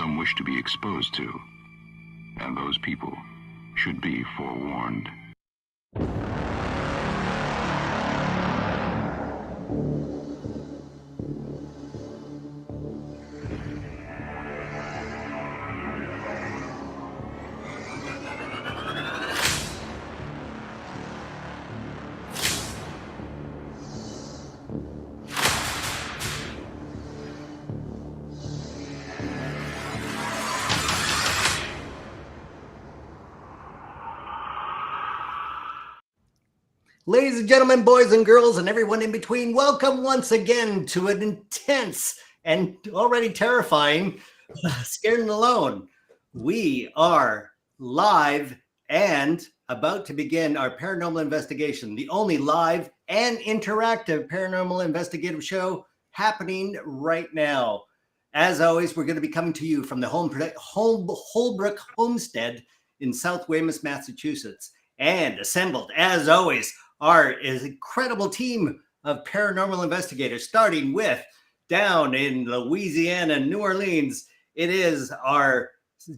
some wish to be exposed to, and those people should be forewarned. Ladies and gentlemen, boys and girls, and everyone in between, welcome once again to an intense and already terrifying Scared and Alone. We are live and about to begin our paranormal investigation, the only live and interactive paranormal investigative show happening right now. As always, we're going to be coming to you from the Holbrook Homestead in South Weymouth, Massachusetts. And assembled, as always, are an incredible team of paranormal investigators, starting with down in Louisiana, New Orleans. It is our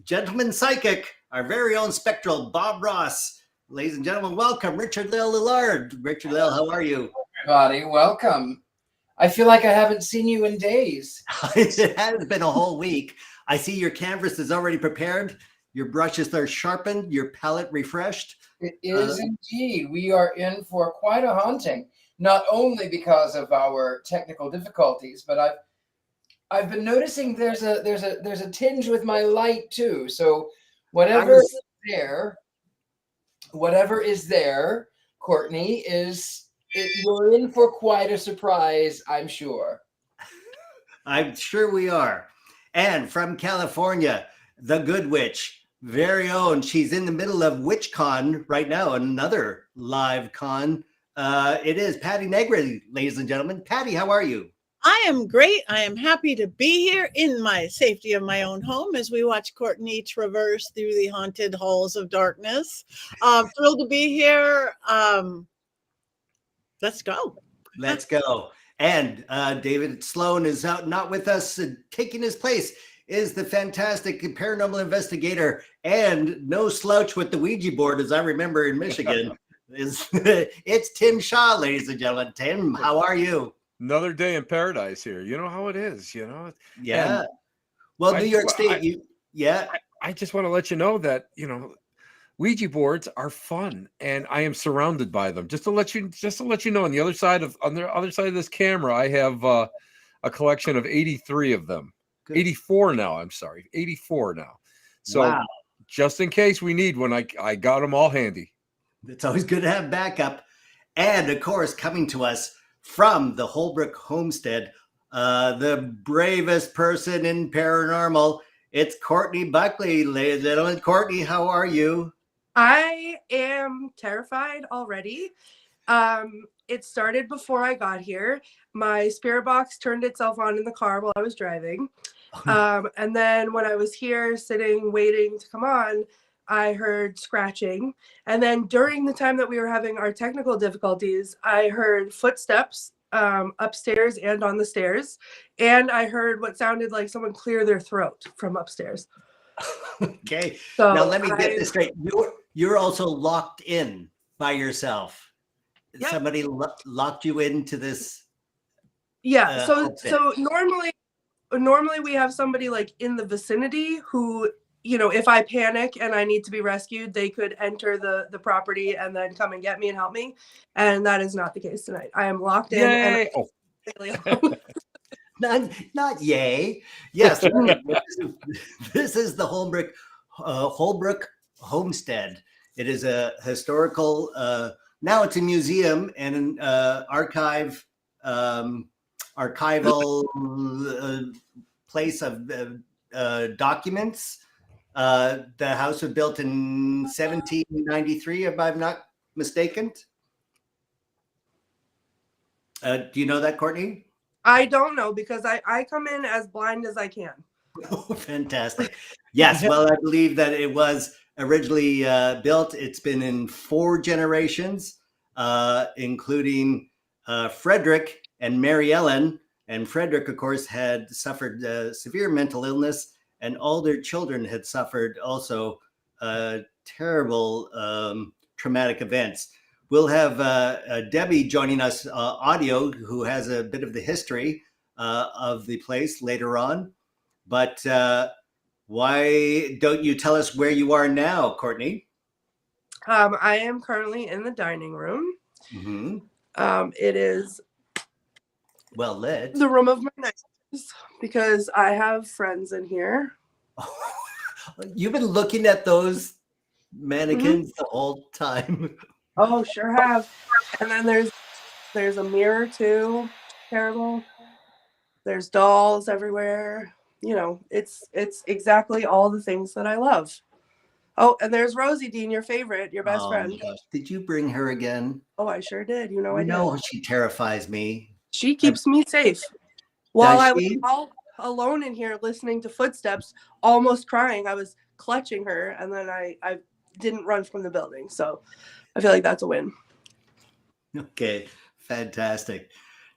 gentleman psychic, our very own spectral Bob Ross. Ladies and gentlemen, welcome Richard Lil Lillard. Richard Lil, how are you? Everybody, welcome. I feel like I haven't seen you in days. It has been a whole week. I see your canvas is already prepared. Your brushes are sharpened, your palette refreshed. It is indeed. We are in for quite a haunting, not only because of our technical difficulties, but I've been noticing there's a tinge with my light too. So whatever is there, Courtney, you're in for quite a surprise, I'm sure. I'm sure we are. And from California, the Good Witch, very own. She's in the middle of WitchCon right now, another live con. It is Patti Negri, ladies and gentlemen. Patti, how are you? I am great. I am happy to be here in my safety of my own home as we watch Courtney traverse through the haunted halls of darkness. Thrilled to be here. Let's go. Let's go. And David Sloan is out, not with us, taking his place is the fantastic paranormal investigator and no slouch with the Ouija board, as I remember in Michigan. It's Tim Shaw, ladies and gentlemen. Tim, how are you? Another day in paradise here. You know how it is, you know? Yeah. Well, New York State, I just want to let you know that, Ouija boards are fun, and I am surrounded by them. Just to let you know, on the other side of this camera, I have a collection of 83 of them. Good. 84 now. I'm sorry, 84 now. So wow. Just in case we need one, I got them all handy. It's always good to have backup. And of course, coming to us from the Holbrook Homestead, the bravest person in paranormal, it's Courtney Buckley, ladies and gentlemen. Courtney, how are you? I am terrified already. It started before I got here. My spirit box turned itself on in the car while I was driving. And then when I was here sitting, waiting to come on, I heard scratching. And then during the time that we were having our technical difficulties, I heard footsteps upstairs and on the stairs. And I heard what sounded like someone clear their throat from upstairs. Okay. So now let me get this straight. You're also locked in by yourself. Yep. Somebody locked you into this. Yeah. So normally we have somebody like in the vicinity who, if I panic and I need to be rescued, they could enter the property and then come and get me and help me. And that is not the case tonight. I am locked in. Yay. Not yay. Yes. This is the Holbrook Homestead. It is a historical, now it's a museum and an archival place of documents. The house was built in 1793, if I'm not mistaken. Do you know that, Courtney? I don't know, because I come in as blind as I can. Oh, fantastic. Yes, well, I believe that it was originally built. It's been in 4 generations, including Frederick and Mary Ellen. And Frederick, of course, had suffered severe mental illness and all their children had suffered also terrible traumatic events. We'll have Debbie joining us audio, who has a bit of the history of the place later on. But why don't you tell us where you are now, Courtney? I am currently in the dining room. Mm-hmm. It is Well lit. the room of my nightmares because I have friends in here. You've been looking at those mannequins the whole time. Oh, sure have. And then there's a mirror too. Terrible. There's dolls everywhere. You know, it's exactly all the things that I love. Oh, and there's Rosie Dean, your favorite, your best friend. My gosh. Did you bring her again? Oh, I sure did. You know I No, did. she terrifies me. She keeps me safe. While I was she? all alone in here listening to footsteps, almost crying, I was clutching her, and then I didn't run from the building. So I feel like that's a win. Okay, fantastic.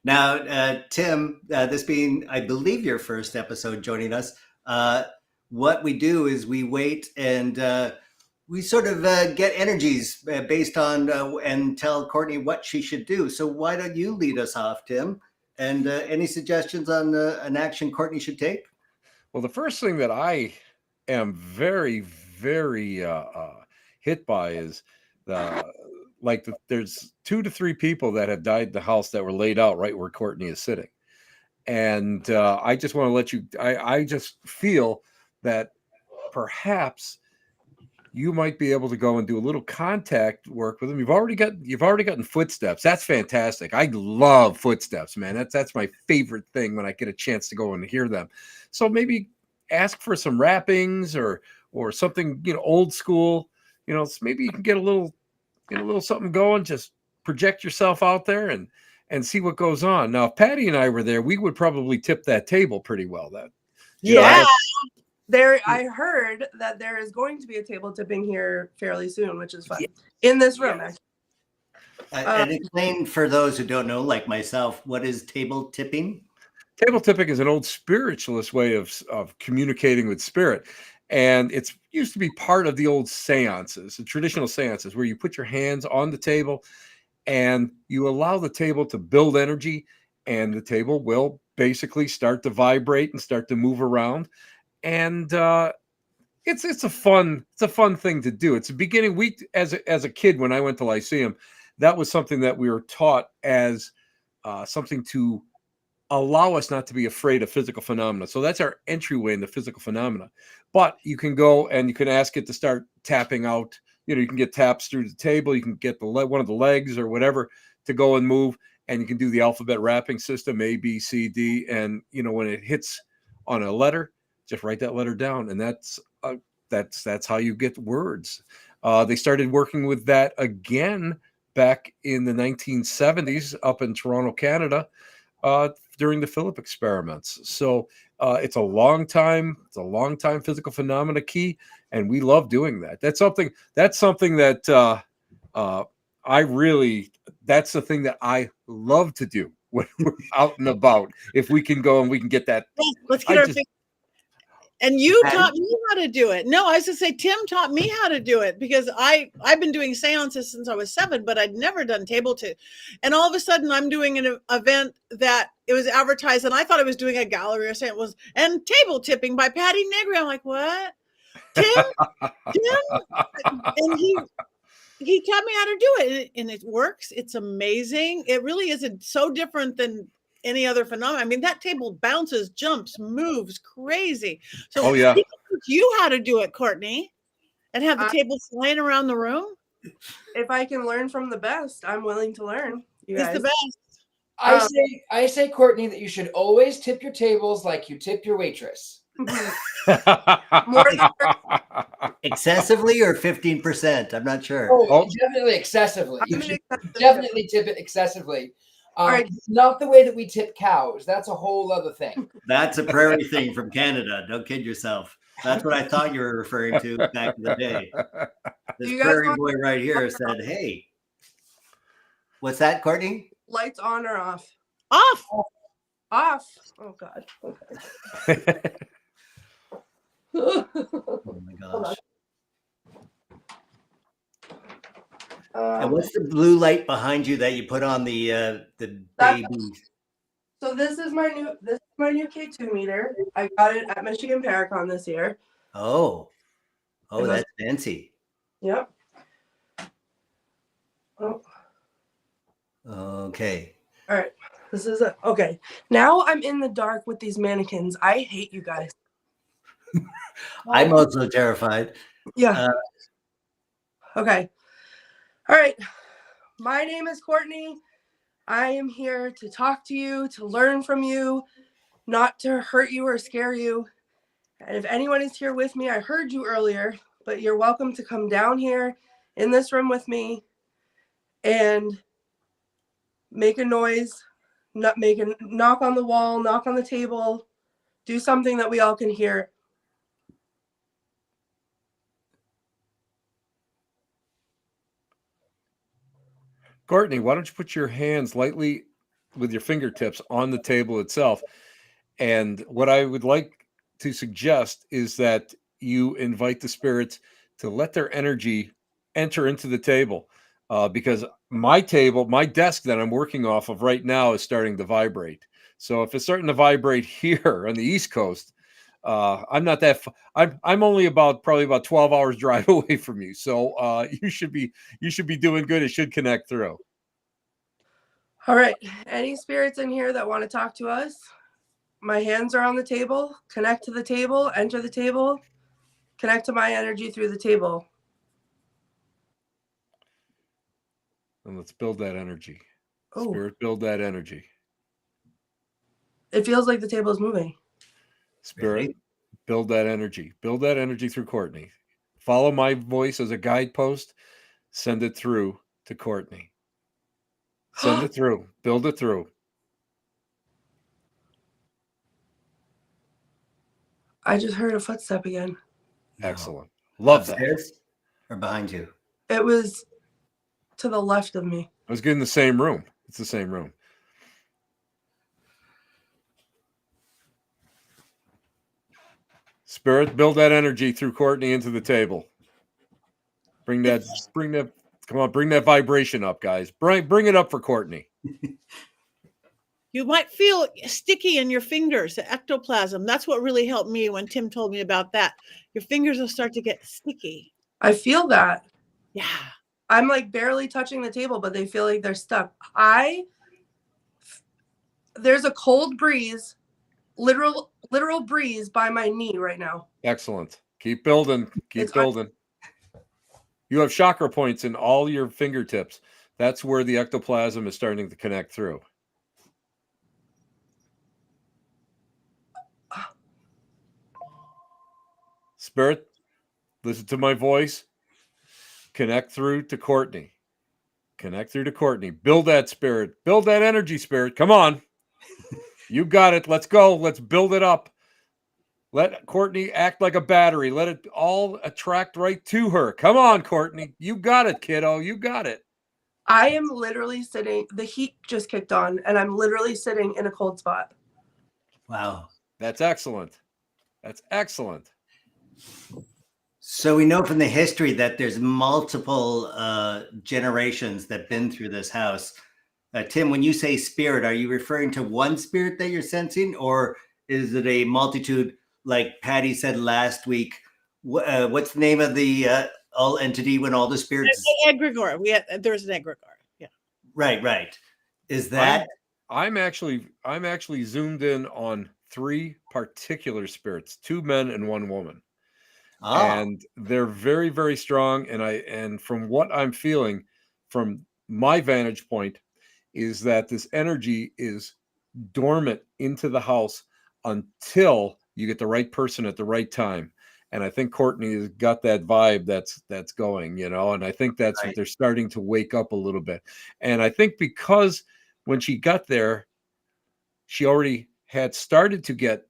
Now, Tim, this being, I believe, your first episode joining us, what we do is we wait and we sort of get energies based on and tell Courtney what she should do. So why don't you lead us off, Tim? And any suggestions on an action Courtney should take? Well, the first thing that I am very, very hit by is there's 2 to 3 people that have died in the house that were laid out right where Courtney is sitting. And I just want to let you, I just feel that perhaps you might be able to go and do a little contact work with them. You've already gotten footsteps. That's fantastic. I love footsteps, man. That's my favorite thing when I get a chance to go and hear them. So maybe ask for some wrappings or something, old school, so maybe you can get a little something going. Just project yourself out there and see what goes on. Now, if Patty and I were there, we would probably tip that table pretty well. Yeah. I heard that there is going to be a table tipping here fairly soon, which is fun. Yeah. In this room, actually. And explain for those who don't know, like myself, what is table tipping? Table tipping is an old spiritualist way of communicating with spirit. And it's used to be part of the old seances, the traditional seances, where you put your hands on the table and you allow the table to build energy, and the table will basically start to vibrate and start to move around. And it's a fun thing to do. It's a beginning. We as a kid, when I went to Lyceum, that was something that we were taught as something to allow us not to be afraid of physical phenomena. So that's our entryway into physical phenomena. But you can go and you can ask it to start tapping out. You can get taps through the table. You can get one of the legs or whatever to go and move, and you can do the alphabet wrapping system, A, B, C, D. And when it hits on a letter, just write that letter down, and that's how you get words. They started working with that again back in the 1970s up in Toronto, Canada, during the Philip experiments. So it's a long time physical phenomena key, and we love doing that. That's something that that's the thing that I love to do when we're out and about. If we can go and we can get that. Let's get And you taught me how to do it. No, I was going to say, Tim taught me how to do it because I've been doing seances since I was 7, but I'd never done table tip. And all of a sudden I'm doing an event that it was advertised, and I thought I was doing a gallery or something. It was, and table tipping by Patti Negri. I'm like, what? Tim? And he taught me how to do it, and it works. It's amazing. It really is so different than any other phenomenon. I mean, that table bounces, jumps, moves crazy. So he can teach you how to do it, Courtney, and have the table flying around the room. If I can learn from the best, I'm willing to learn. He's the best. I say, Courtney, that you should always tip your tables like you tip your waitress. Excessively or 15%? I'm not sure. Oh, definitely excessively. You should definitely tip it excessively. Not the way that we tip cows. That's a whole other thing. That's a prairie thing from Canada. Don't kid yourself. That's what I thought you were referring to back in the day. This prairie boy right here said, hey. What's that, Courtney? Lights on or off? Off. Off. Oh, God. Okay. Oh my gosh. And what's the blue light behind you that you put on the baby? So this is my new K2 meter. I got it at Michigan Paracon this year. Oh, that's fancy. Yep. Oh. Okay. All right. This is it. Okay. Now I'm in the dark with these mannequins. I hate you guys. I'm also terrified. Yeah. Okay. All right. My name is Courtney. I am here to talk to you, to learn from you, not to hurt you or scare you. And if anyone is here with me, I heard you earlier, but you're welcome to come down here in this room with me and make a noise, knock on the wall, knock on the table, do something that we all can hear. Courtney, why don't you put your hands lightly with your fingertips on the table itself? And what I would like to suggest is that you invite the spirits to let their energy enter into the table, because my desk that I'm working off of right now is starting to vibrate. So if it's starting to vibrate here on the East Coast, I'm not that. I'm only probably about 12 hours drive away from you. So you should be doing good. It should connect through. All right. Any spirits in here that want to talk to us? My hands are on the table. Connect to the table. Enter the table. Connect to my energy through the table. And let's build that energy. Oh. Spirit, build that energy. It feels like the table is moving. Spirit, Really? build that energy. Build that energy through Courtney. Follow my voice as a guidepost. Send it through to Courtney. Send it through. Build it through. I just heard a footstep again. Excellent. Love Upstairs or behind you? It was to the left of me. I was getting the same room. It's the same room. Spirit, build that energy through Courtney into the table. Bring that, come on, bring that vibration up, guys. Bring it up for Courtney. You might feel sticky in your fingers, the ectoplasm. That's what really helped me when Tim told me about that. Your fingers will start to get sticky. I feel that. Yeah. I'm like barely touching the table, but they feel like they're stuck. There's a cold breeze, literal breeze by my knee right now. Excellent. Keep building. Keep building. You have chakra points in all your fingertips. That's where the ectoplasm is starting to connect through. Spirit, listen to my voice. Connect through to Courtney. Connect through to Courtney. Build that spirit. Build that energy, spirit. Come on. You got it. Let's go. Let's build it up. Let Courtney act like a battery. Let it all attract right to her. Come on, Courtney. You got it, kiddo. You got it. I am literally sitting, the heat just kicked on, and I'm literally sitting in a cold spot. Wow. That's excellent. That's excellent. So we know from the history that there's multiple generations that been through this house. Tim, when you say spirit, are you referring to one spirit that you're sensing, or is it a multitude, like Patty said last week? What's the name of the all entity when all the spirits? Egregore. There's an egregore. Yeah. Right. Is that? I'm actually zoomed in on 3 particular spirits, 2 men and 1 woman. Oh. And they're very, very strong. And from what I'm feeling from my vantage point is that this energy is dormant into the house until you get the right person at the right time. And I think Courtney has got that vibe that's going, and I think that's what they're starting to wake up a little bit. And I think because when she got there, she already had started to get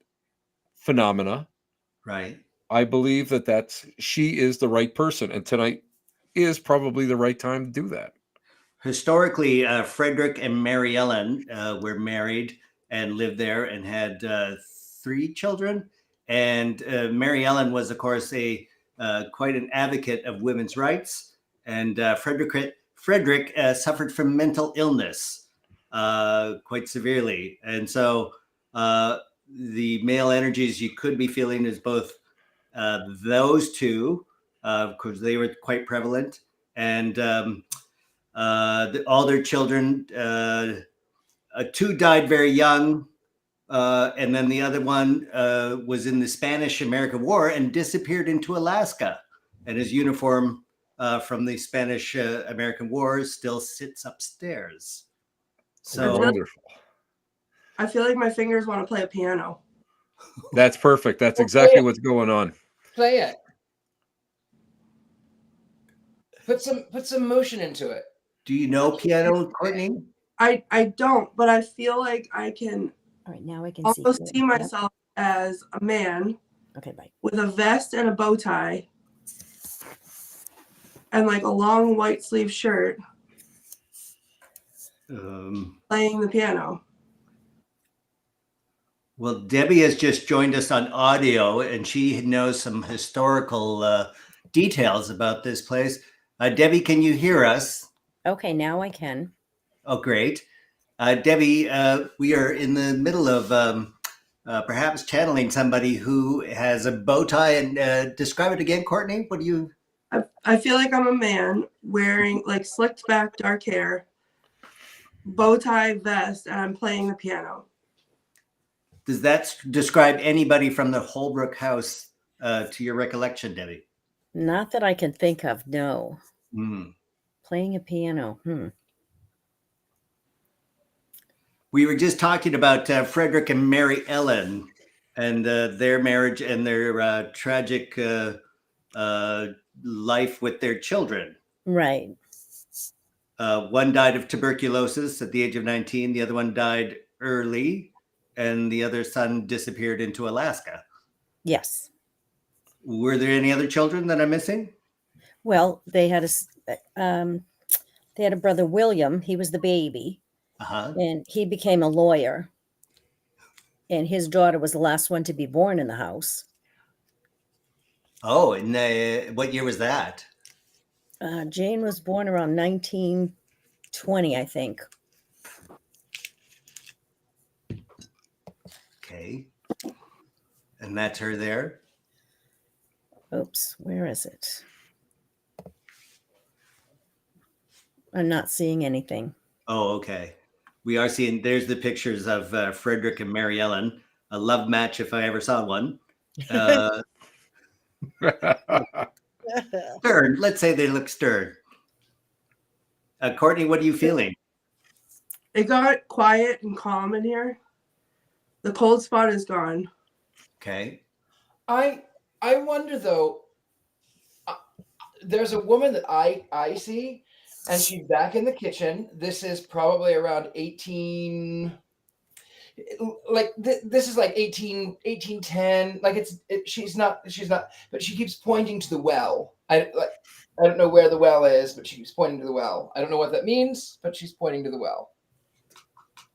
phenomena. Right. I believe that she is the right person, and tonight is probably the right time to do that. Historically, Frederick and Mary Ellen were married and lived there and had 3 children. And Mary Ellen was, of course, a quite an advocate of women's rights. And Frederick suffered from mental illness quite severely. And so the male energies you could be feeling is both those two, because they were quite prevalent, and all their children. Two died very young, and then the other one was in the Spanish-American War and disappeared into Alaska. And his uniform from the Spanish-American War still sits upstairs. So wonderful. I feel like my fingers want to play a piano. That's perfect. That's exactly what's going on. Play it. Put some motion into it. do you know piano, Courtney? I don't, but I feel like I can All right, now I can almost see Yep. myself as a man Okay, bye. with a vest and a bow tie and like a long white sleeve shirt playing the piano. Well, Debbie has just joined us on audio, and she knows some historical details about this place. Debbie, can you hear us? Okay, now I can. Oh, great. Debbie, we are in the middle of perhaps channeling somebody who has a bow tie. And describe it again, Courtney. What do you? I feel like I'm a man wearing like slicked back dark hair, bow tie, vest, and I'm playing the piano. Does that describe anybody from the Holbrook house to your recollection, Debbie? Not that I can think of, no. Mm. Playing a piano. We were just talking about Frederick and Mary Ellen and their marriage and their tragic life with their children. Right. One died of tuberculosis at the age of 19. The other one died early, and the other son disappeared into Alaska. Yes. Were there any other children that I'm missing? Well, they had a brother, William. He was the baby, and he became a lawyer. And his daughter was the last one to be born in the house. Oh, and what year was that? Jane was born around 1920, I think. Okay. And that's her there? Oops, where is it? I'm not seeing anything. Oh, okay. We are seeing, there's the pictures of Frederick and Mary Ellen. A love match if I ever saw one. Stern. Let's say they look stern. Courtney, what are you feeling? It got quiet and calm in here. The cold spot is gone. Okay. I wonder though. There's a woman that I see, and she's back in the kitchen. This is probably around 18. Like this is like 1810. Like she's not. But she keeps pointing to the well. I don't know where the well is, but she keeps pointing to the well. I don't know what that means, but she's pointing to the well.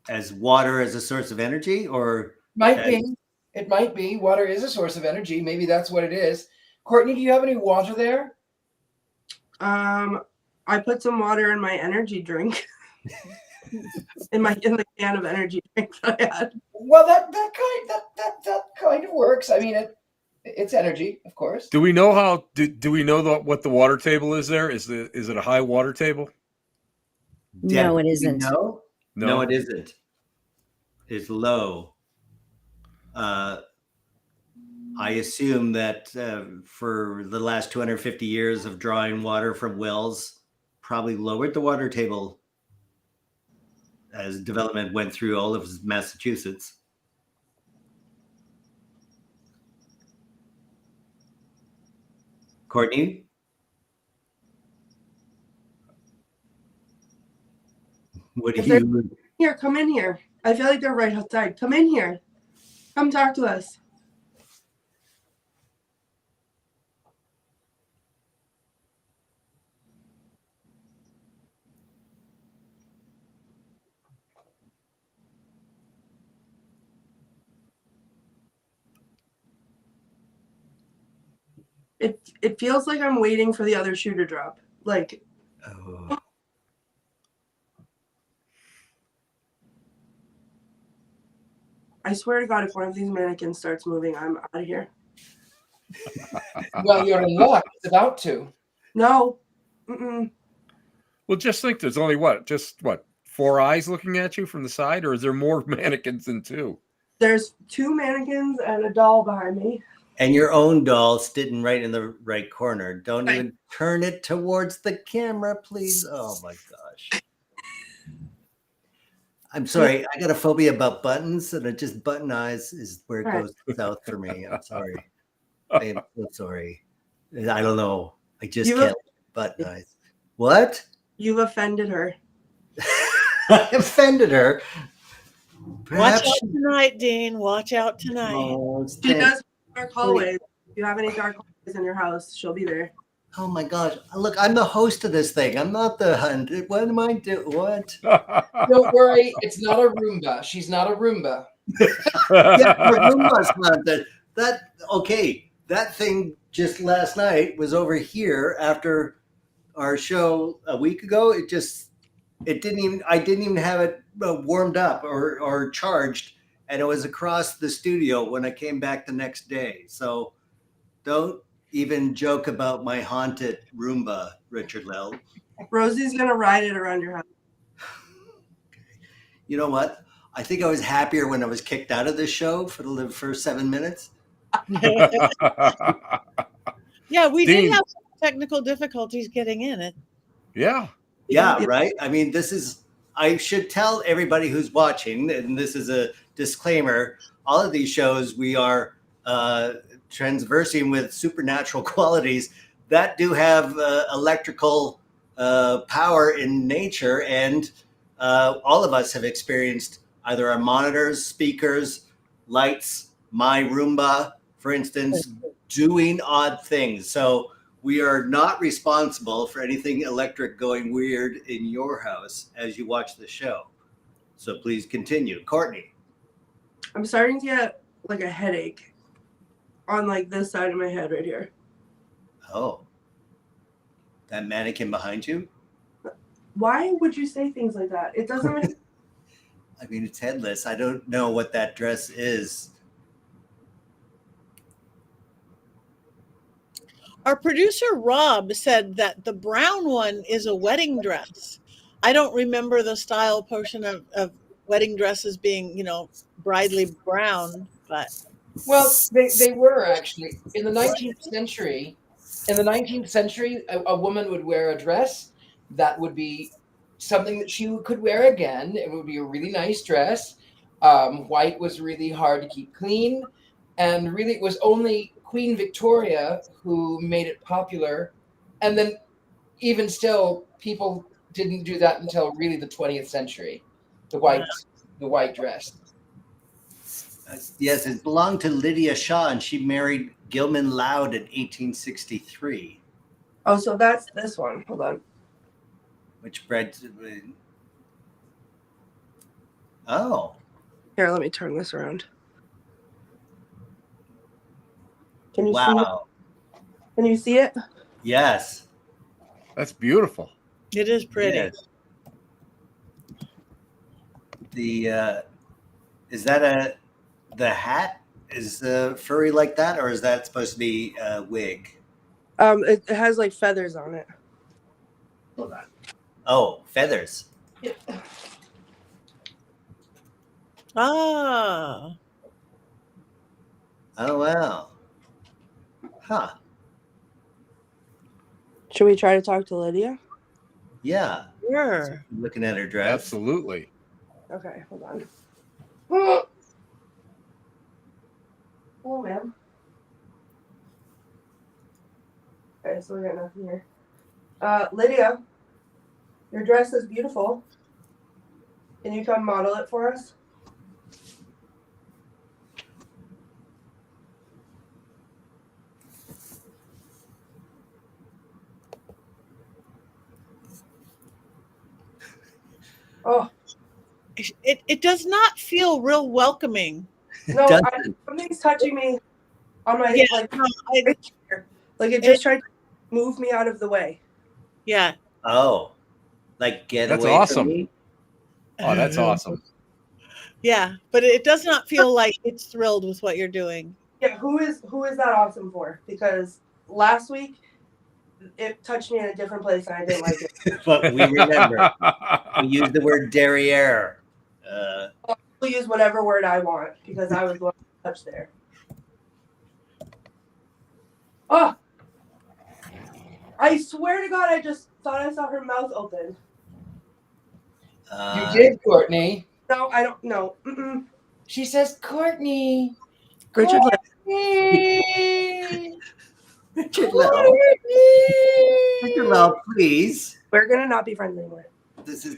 As water as a source of energy, or might be. It might be. Water is a source of energy. Maybe that's what it is. Courtney, do you have any water there? I put some water in my energy drink. in the can of energy drink that I had. Well, that kind of works. I mean, it's energy, of course. Do we know how? Do we know what the water table is there? Is it a high water table? No, it isn't. No, it isn't. It's low. I assume that for the last 250 years of drawing water from wells, probably lowered the water table as development went through all of Massachusetts. Courtney? What do you... Here, come in here. I feel like they're right outside. Come in here. Come talk to us. It feels like I'm waiting for the other shoe to drop. Like, Oh. I swear to God, if one of these mannequins starts moving, I'm out of here. Well, you're in luck. It's about to. No. Mm-mm. Well, just think there's only what? 4 eyes looking at you from the side, or is there more mannequins than 2? There's 2 mannequins and a doll behind me. And your own doll sitting right in the right corner. Don't even turn it towards the camera, please. Oh my gosh. I'm sorry. I got a phobia about buttons, and it just button eyes is where it goes south for me. I'm sorry. I am so sorry. I don't know. I just can't button eyes. What? You've offended her. I offended her. Watch out tonight, Dean. Watch out tonight. Oh, She does dark hallways. If you have any dark hallways in your house, she'll be there. Oh my gosh. Look, I'm the host of this thing. I'm not the hunt. What am I doing? What? Don't worry. It's not a Roomba. She's not a Roomba. Yeah, the Roomba's not that. Okay, that thing just last night was over here after our show a week ago. I didn't even have it warmed up or charged, and it was across the studio when I came back the next day. So don't even joke about my haunted Roomba, Richard Lell. Rosie's gonna ride it around your house. You know what? I think I was happier when I was kicked out of this show for the first 7 minutes. Yeah, we Dean. did have some technical difficulties getting in it. Yeah. Yeah, right. I mean, I should tell everybody who's watching, and this is a disclaimer, all of these shows we are transversing with supernatural qualities that do have electrical power in nature, and all of us have experienced either our monitors, speakers, lights, my Roomba, for instance, doing odd things. So we are not responsible for anything electric going weird in your house as you watch the show. So please continue. Courtney. I'm starting to get like a headache on like this side of my head right here. Oh. That mannequin behind you? Why would you say things like that? It doesn't make I mean, it's headless. I don't know what that dress is. Our producer Rob said that the brown one is a wedding dress. I don't remember the style portion of wedding dresses being, bridally brown, but Well, they were actually in the 19th century. In the 19th century, a woman would wear a dress that would be something that she could wear again. It would be a really nice dress. White was really hard to keep clean, and really it was only Queen Victoria who made it popular. And then even still, people didn't do that until really the 20th century. The white dress. Yes, it belonged to Lydia Shaw, and she married Gilman Loud in 1863. Oh, so that's this one. Hold on. Which bred? Oh, Here, let me turn this around. Can you see it? wow! Can you see it? Yes, That's beautiful. it is pretty. yes. The is that the hat is furry like that, or is that supposed to be a wig? It has like feathers on it. Hold on. Oh, feathers. Ah, Oh wow. Huh. Should we try to talk to Lydia? Yeah. sure. Looking at her dress. Absolutely. Okay, hold on. Hello, ma'am. Okay, so we got nothing here. Lydia, your dress is beautiful. Can you come model it for us? Oh, It does not feel real welcoming. no, Doesn't. something's touching me on my Yeah, like. no, right here. Like it just tried to move me out of the way. Yeah. Oh, like get That's away awesome. from me? Oh, that's awesome. Yeah, but it does not feel like it's thrilled with what you're doing. Yeah, who is that awesome for? Because last week it touched me in a different place and I didn't like it. But we remember. We used the word derriere. I'll use whatever word I want because I was the one touched there. Oh, I swear to God, I just thought I saw her mouth open. You did, Courtney. No, I don't know. She says, Courtney. Richard Courtney. Richard Lell. Richard Lell, please. We're gonna not be friends anymore. Is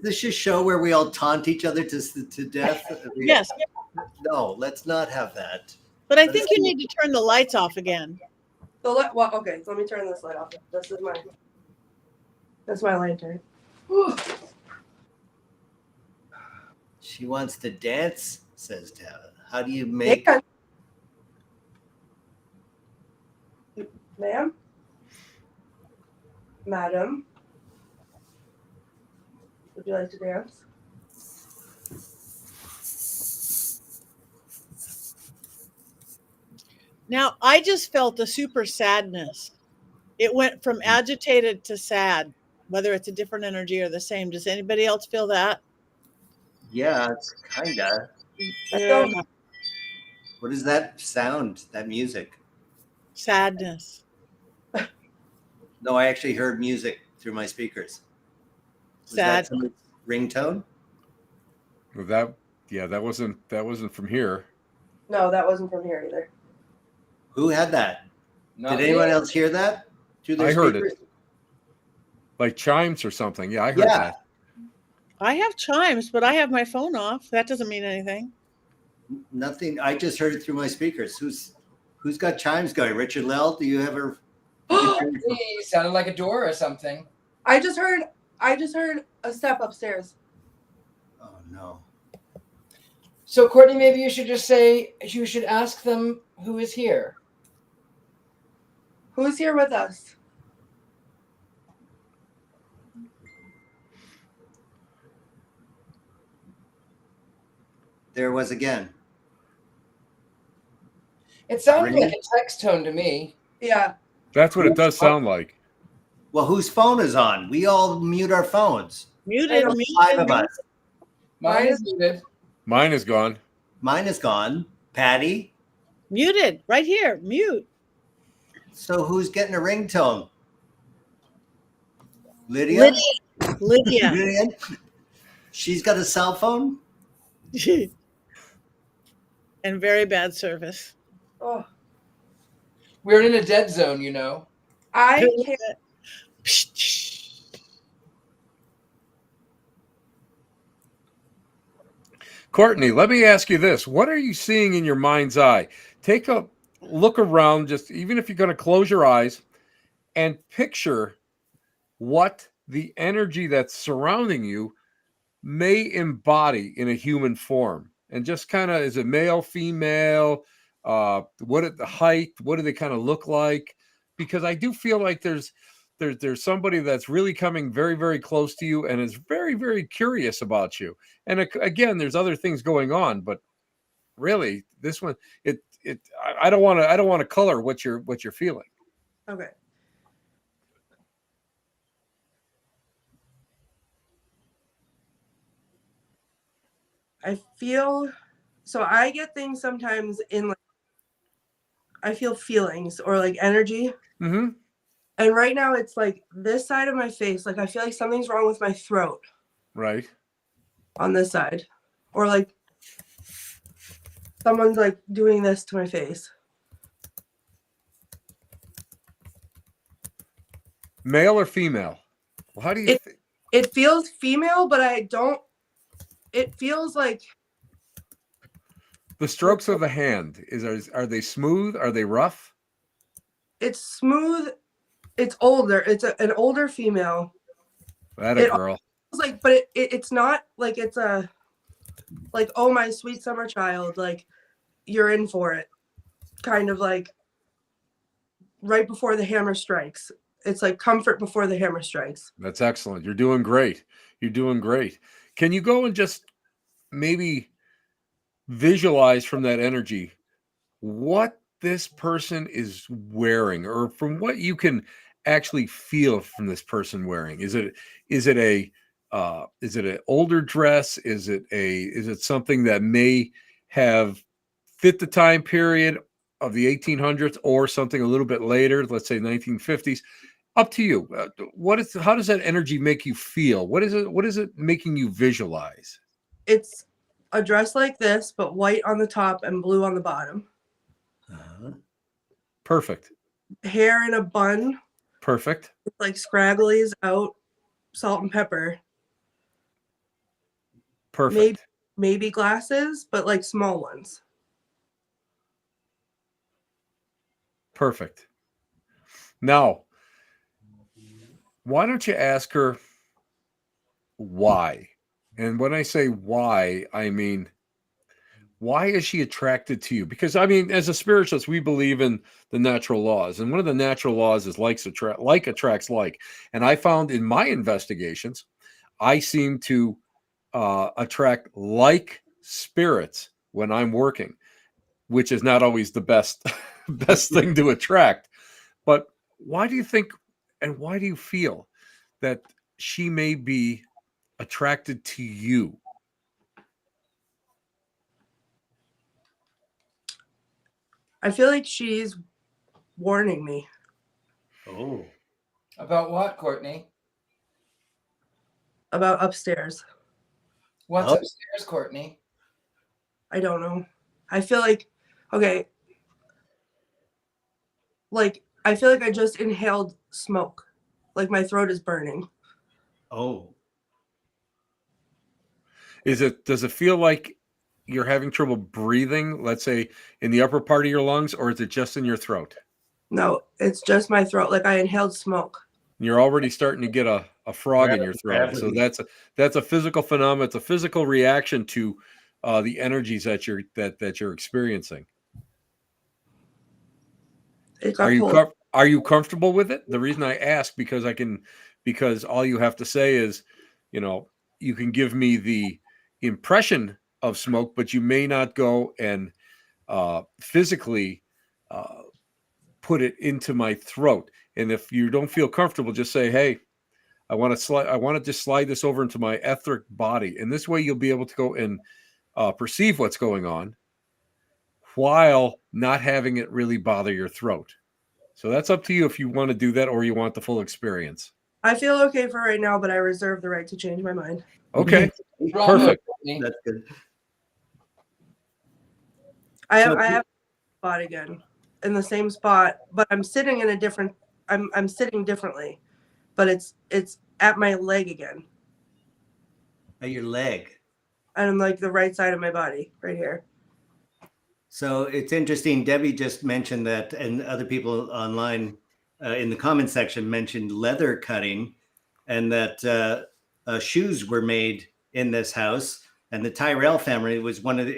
this a show where we all taunt each other to death? Yes. No, let's not have that. But I think you need to turn the lights off again. So okay, so let me turn this light off. That's my lantern. She wants to dance, says Dad. How do you make... Yeah. Ma'am? Madam? Would you like to dance? Now, I just felt a super sadness. It went from agitated to sad, whether it's a different energy or the same. Does anybody else feel that? Yeah, it's kind of. Yeah. What is that sound, that music? Sadness. No, I actually heard music through my speakers. Was Sad. that some ringtone? Well, that wasn't from here. No, that wasn't from here either. Who had that? Not Did anyone me. else hear that? Through their I heard speakers? it. Like chimes or something. Yeah, I heard Yeah. that. I have chimes, but I have my phone off. That doesn't mean anything. Nothing. I just heard it through my speakers. Who's got chimes going? Richard Lell, do you ever? He sounded like a door or something. I just heard a step upstairs. Oh no. So, Courtney, maybe you should ask them who is here. Who's here with us? There was again. It sounded Ringing? like a text tone to me. Yeah. That's what it does sound like. Well, whose phone is on? We all mute our phones. Muted. Five of us. Mine is muted. Mine is gone. Mine is gone. Patty. Muted. Right here. Mute. So who's getting a ringtone? Lydia? Lydia. Lydia? She's got a cell phone? And very bad service. Oh, We're in a dead zone, you know. I can't. Courtney, let me ask you this. What are you seeing in your mind's eye? Take a look around, just even if you're going to close your eyes, and picture what the energy that's surrounding you may embody in a human form. And just kind of, is it male, female? What at the height? What do they kind of look like? Because I do feel like there's somebody that's really coming very, very close to you and is very, very curious about you. And again, there's other things going on, but really, this one, I don't want to color what you're feeling. Okay. I get things sometimes in like, I feel feelings or like energy. Mm-hmm. And right now it's like this side of my face, like I feel like something's wrong with my throat. Right. On this side. Or like someone's like doing this to my face. Male or female? Well, how do you It feels female, but it feels like the strokes of the hand are they smooth? Are they rough? it's smooth. It's older. It's an older female. That a girl. It's like, but it's not like it's a like, oh, my sweet summer child, like you're in for it. kind of like right before the hammer strikes. It's like comfort before the hammer strikes. That's excellent. You're doing great. You're doing great. Can you go and just maybe visualize from that energy what this person is wearing, or from what you can actually feel from this person wearing? Is it an older dress? Is it something that may have fit the time period of the 1800s, or something a little bit later, let's say 1950s? Up to you. How does that energy make you feel? What is it making you visualize? It's a dress like this, but white on the top and blue on the bottom. Perfect. Hair in a bun. Perfect. Like scragglies out, salt and pepper. Perfect. Maybe glasses, but like small ones. Perfect. Now, why don't you ask her why? And when I say why, I mean, why is she attracted to you? Because, I mean, as a spiritualist, we believe in the natural laws. And one of the natural laws is like attracts like. And I found in my investigations, I seem to attract like spirits when I'm working, which is not always the best thing to attract. But why do you think, and why do you feel that she may be attracted to you? I feel like she's warning me. Oh. About what, Courtney? About upstairs. What's upstairs, Courtney? I don't know. I feel like, okay. Like, I feel like I just inhaled smoke. Like my throat is burning. Oh. Does it feel like you're having trouble breathing, let's say in the upper part of your lungs, or is it just in your throat? No, it's just my throat. Like I inhaled smoke. You're already starting to get a frog in your throat. So that's a physical phenomenon. It's a physical reaction to the energies that you're experiencing. Are you comfortable with it? The reason I ask, because all you have to say is, you can give me the impression of smoke, but you may not go and physically put it into my throat. And if you don't feel comfortable, just say, hey, I want to just slide this over into my etheric body. And this way you'll be able to go and perceive what's going on while not having it really bother your throat. So that's up to you if you want to do that or you want the full experience. I feel okay for right now, but I reserve the right to change my mind. Okay. Perfect. That's good. I have a spot again in the same spot, but I'm sitting in a different. I'm sitting differently, but it's at my leg again. At your leg. And I'm like the right side of my body, right here. So it's interesting. Debbie just mentioned that, and other people online in the comment section mentioned leather cutting, and that shoes were made in this house. And the Tyrell family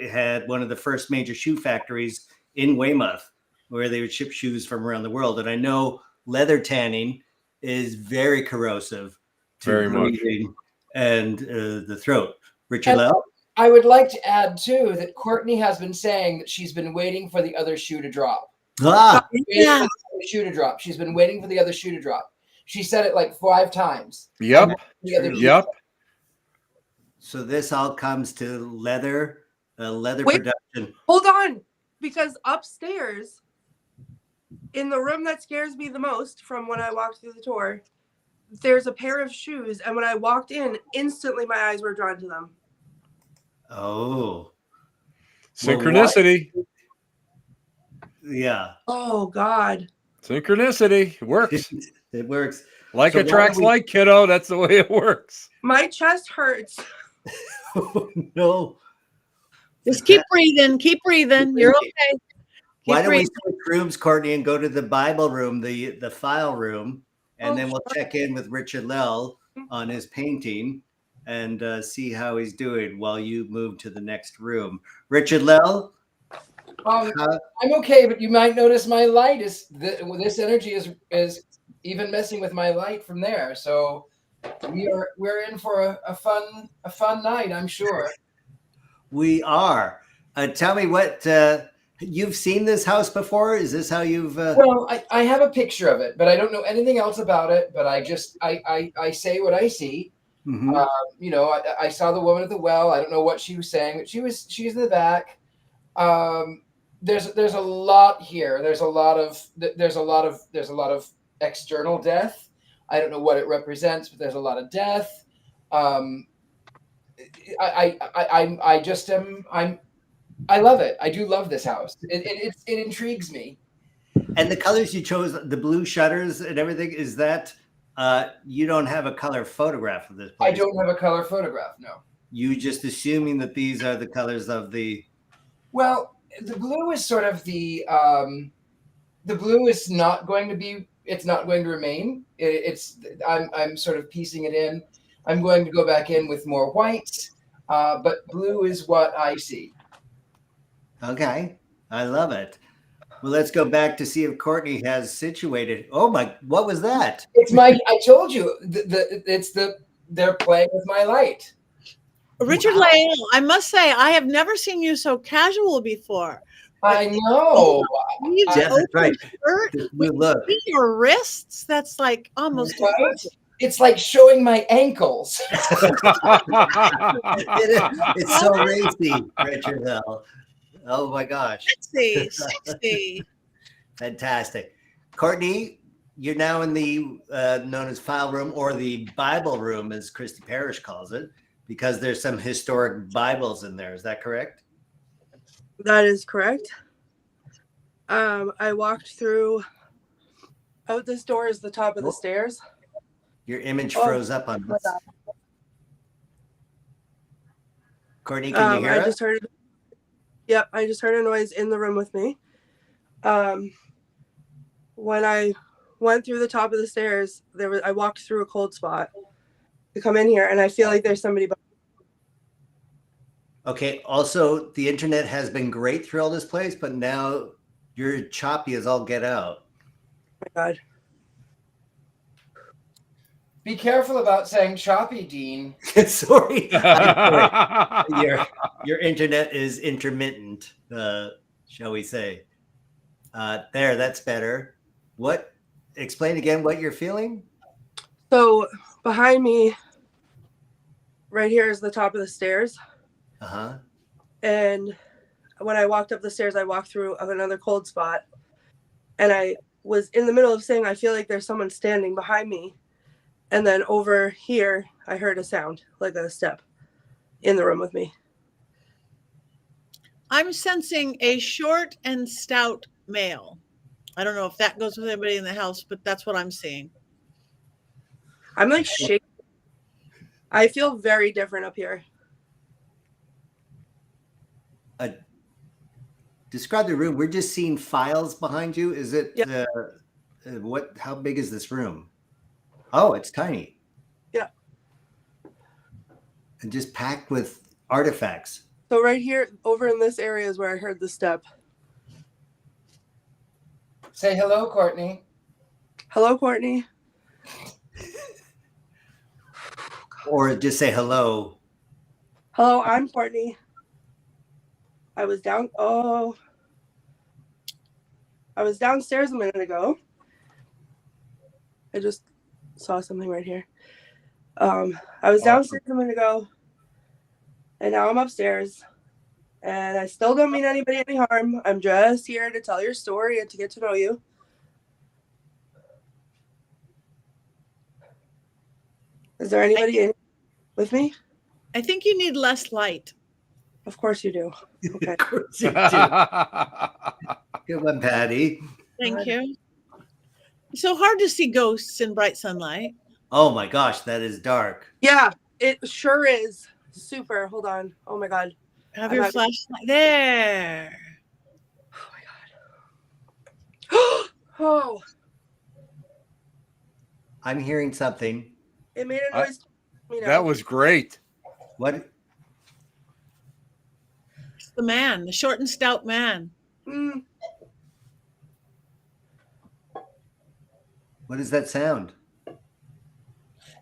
had one of the first major shoe factories in Weymouth, where they would ship shoes from around the world. And I know leather tanning is very corrosive to breathing and the throat. Richard Lell? I would like to add, too, that Courtney has been saying that she's been waiting for the other shoe to drop. Yeah. Shoe to drop. She's been waiting for the other shoe to drop. She said it like 5 times. Yep. Yep. So this all comes to leather production. Hold on, because upstairs, in the room that scares me the most from when I walked through the tour, there's a pair of shoes, and when I walked in, instantly my eyes were drawn to them. Oh. Synchronicity. Yeah. Oh, God. Synchronicity. It works. It works. Like attracts like, kiddo. That's the way it works. My chest hurts. Oh, no. Just keep breathing. Keep breathing. You're okay. Why don't we switch rooms, Courtney, and go to the Bible room, the file room, and then we'll check in with Richard Lell on his painting and see how he's doing while you move to the next room. Richard Lell? I'm okay, but you might notice my light is this energy is even messing with my light from there. So we're in for a fun night, I'm sure. We are. Tell me what you've seen this house before. Is this how you've? Well, I have a picture of it, but I don't know anything else about it. But I just I say what I see. Mhm. You know, I saw the woman at the well. I don't know what she was saying, but she's in the back. There's a lot here. There's a lot of external death. I don't know what it represents, but there's a lot of death. I love it. I do love this house. It intrigues me. And the colors you chose, the blue shutters and everything, is that you don't have a color photograph of this place? I don't have a color photograph, no. You just assuming that these are the colors of the... Well, the blue is sort of the blue is not going to be, it's not going to remain. I'm sort of piecing it in. I'm going to go back in with more whites, but blue is what I see. Okay, I love it. Well, let's go back to see if Courtney has situated. Oh my, what was that? It's my, I told you, they're playing with my light. Richard Lael, I must say, I have never seen you so casual before. I know. Yeah, that's right. Shirt, Look. Your wrists, that's like almost right? It's like showing my ankles. It's so racy, Richard Hill. Oh my gosh. Sexy. Fantastic. Courtney, you're now in the known as file room, or the Bible room, as Christy Parrish calls it, because there's some historic Bibles in there. Is that correct? That is correct. I walked through out this door is the top of the stairs. Your image froze up on this. Courtney, can you hear us? Yep, I just heard a noise in the room with me. When I went through the top of the stairs, I walked through a cold spot to come in here, and I feel like there's somebody behind. Okay, also, the internet has been great through all this place, but now you're choppy as all get out. Oh my God. Be careful about saying choppy, Dean. Sorry. Your internet is intermittent, shall we say. There, that's better. Explain again what you're feeling? So behind me, right here is the top of the stairs. Uh-huh. And when I walked up the stairs, I walked through another cold spot. And I was in the middle of saying, I feel like there's someone standing behind me. And then over here, I heard a sound, like a step in the room with me. I'm sensing a short and stout male. I don't know if that goes with anybody in the house, but that's what I'm seeing. I'm like shaking. I feel very different up here. Describe the room. We're just seeing files behind you. Is it how big is this room? Oh, it's tiny. Yeah. And just packed with artifacts. So right here, over in this area is where I heard the step. Say hello, Courtney. Hello, Courtney. Or just say hello. Hello, I'm Courtney. I was downstairs a minute ago. I just saw something right here. I was downstairs a minute ago, and now I'm upstairs, and I still don't mean anybody any harm. I'm just here to tell your story and to get to know you. Is there anybody in with me? I think you need less light. Of course you do. Okay. Of course you do. Good one, Patty. Thank you. It's so hard to see ghosts in bright sunlight. Oh my gosh, that is dark. Yeah, it sure is. Super. Hold on. Oh my God. Have your flashlight there. Oh my God. Oh. I'm hearing something. It made a noise. That was great. What? It's the man, the short and stout man. Mm, What does that sound?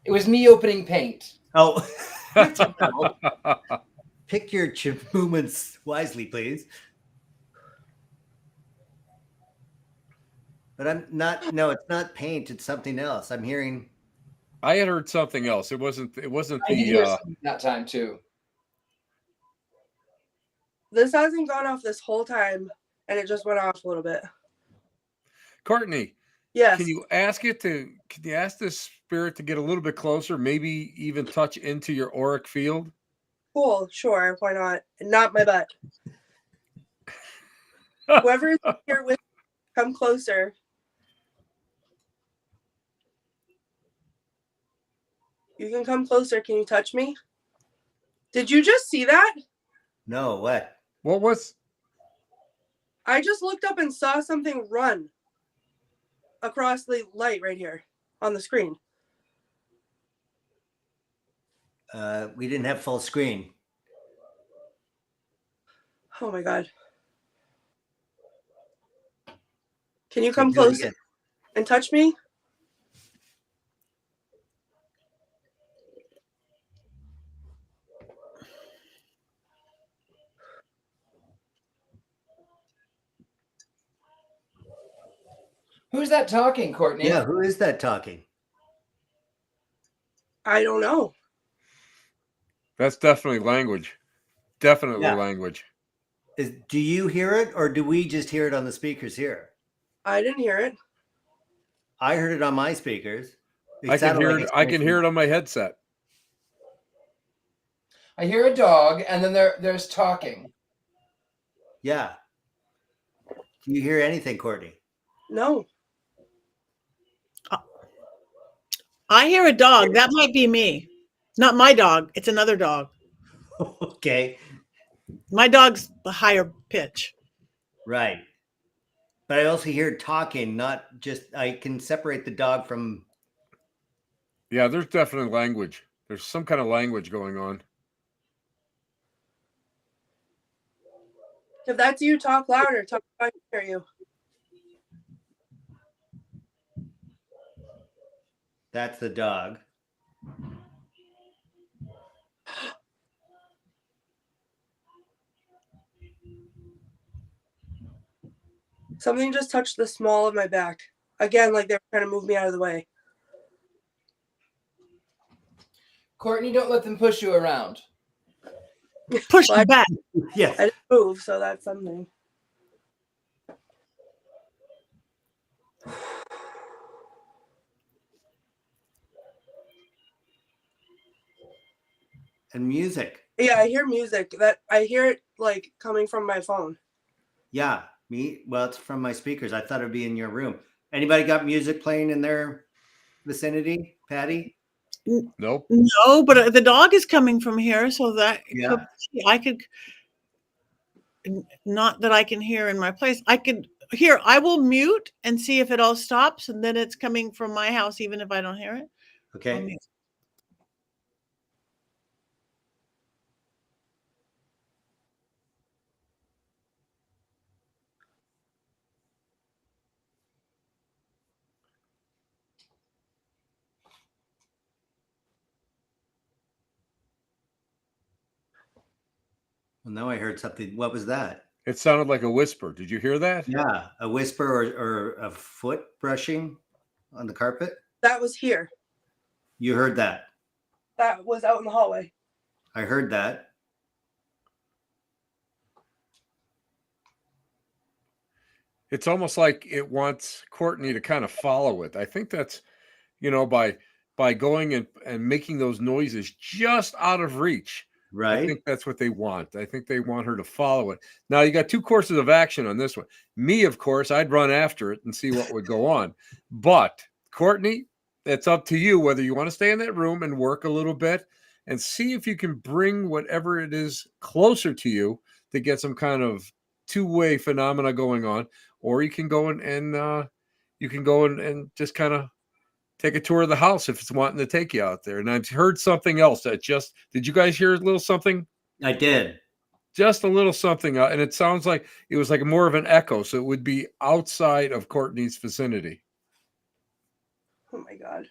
It was me opening paint. Oh, good to know. Pick your moments wisely, please. But I'm not. No, it's not paint. It's something else. I'm hearing. I had heard something else. It wasn't I did hear something that time too. this hasn't gone off this whole time, and it just went off a little bit. Courtney. Yes. Can you ask this spirit to get a little bit closer, maybe even touch into your auric field? Cool. Sure. Why not? Not my butt. Whoever is here with, come closer. You can come closer. Can you touch me? Did you just see that? No, what? What was? I just looked up and saw something run across the light right here on the screen. We didn't have full screen. Oh my God. Can you come closer and touch me? Who's that talking, Courtney? Yeah, who is that talking? I don't know. That's definitely language. Definitely language. Do you hear it, or do we just hear it on the speakers here? I didn't hear it. I heard it on my speakers. I can hear it. I can hear it on my headset. I hear a dog, and then there's talking. Yeah. Do you hear anything, Courtney? No. I hear a dog. That might be me. Not my dog. It's another dog. Okay. My dog's the higher pitch. Right. But I also hear talking, not just, I can separate the dog from. Yeah, there's definitely language. There's some kind of language going on. If that's you, talk louder. Talk so I can hear you. That's the dog. Something just touched the small of my back. Again, like they were trying to move me out of the way. Courtney, don't let them push you around. Push you back. Yes. I didn't move, so that's something. And music. Yeah, I hear music. That I hear it like coming from my phone. Yeah, me. Well, it's from my speakers. I thought it'd be in your room. Anybody got music playing in their vicinity, Patty? Nope. No, but the dog is coming from here, so that I could. Not that I can hear in my place. I could hear. I will mute and see if it all stops, and then it's coming from my house, even if I don't hear it. Okay. Well, now I heard something. What was that? It sounded like a whisper. Did you hear that? Yeah, a whisper or a foot brushing on the carpet. That was here. You heard that? That was out in the hallway. I heard that. It's almost like it wants Courtney to kind of follow it. I think that's, by going and making those noises just out of reach. Right. I think that's what they want. I think they want her to follow it. Now, you got two courses of action on this one. Me, of course, I'd run after it and see what would go on. But Courtney, it's up to you whether you want to stay in that room and work a little bit and see if you can bring whatever it is closer to you to get some kind of two-way phenomena going on, or you can go and just kind of take a tour of the house if it's wanting to take you out there. And I've heard something else that did you guys hear a little something? I did. just a little something, and it sounds like it was like more of an echo, so it would be outside of Courtney's vicinity. Oh my God.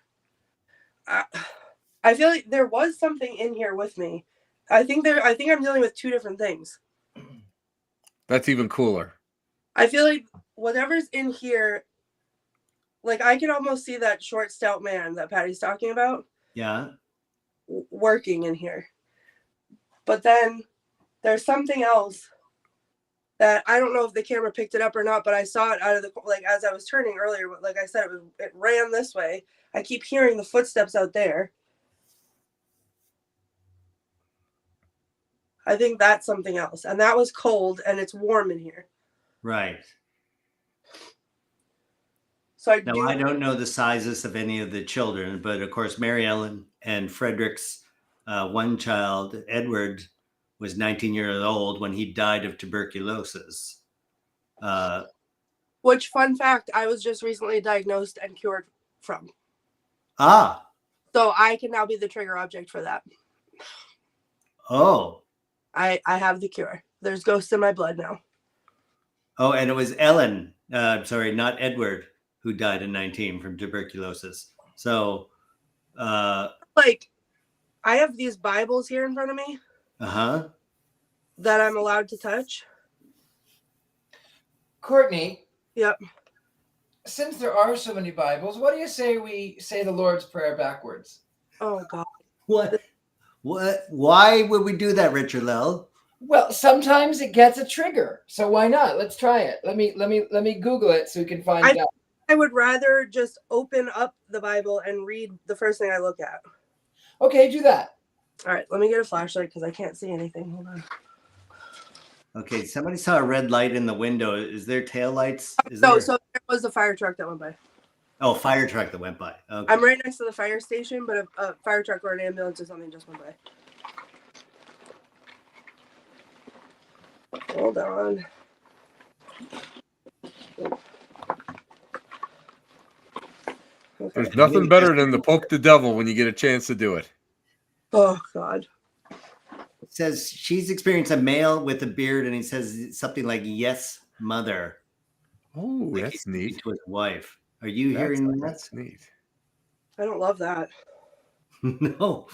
I feel like there was something in here with me. I think I'm dealing with two different things. That's even cooler. I feel like whatever's in here, like I can almost see that short, stout man that Patty's talking about. Yeah. Working in here. But then there's something else that I don't know if the camera picked it up or not, but I saw it out of the, like, as I was turning earlier, like I said, it ran this way. I keep hearing the footsteps out there. I think that's something else. And that was cold and it's warm in here. Right. So I don't know the sizes of any of the children, but of course, Mary Ellen and Frederick's one child, Edward, was 19 years old when he died of tuberculosis. Which, fun fact, I was just recently diagnosed and cured from. Ah. So I can now be the trigger object for that. Oh. I have the cure. There's ghosts in my blood now. Oh, and it was Ellen, sorry, not Edward, who died in 19 from tuberculosis. So, like, I have these Bibles here in front of me. Uh-huh. That I'm allowed to touch. Courtney. Yep. Since there are so many Bibles, what do you say we say the Lord's Prayer backwards? Oh God. What? Why would we do that, Richard Lell? Well, sometimes it gets a trigger, so why not? Let's try it. Let me Google it so we can find out. I would rather just open up the Bible and read the first thing I look at. Okay, do that. All right, let me get a flashlight because I can't see anything. Hold on. Okay, somebody saw a red light in the window. Is there tail lights? So there was a fire truck that went by. Oh, fire truck that went by. Okay. I'm right next to the fire station, but a fire truck or an ambulance or something just went by. Hold on. Okay. There's nothing better than to poke the devil when you get a chance to do it. Oh, God. It says she's experienced a male with a beard, and he says something like, "Yes, mother." Oh, like that's neat. To his wife. Are you hearing that? That's neat. I don't love that. No.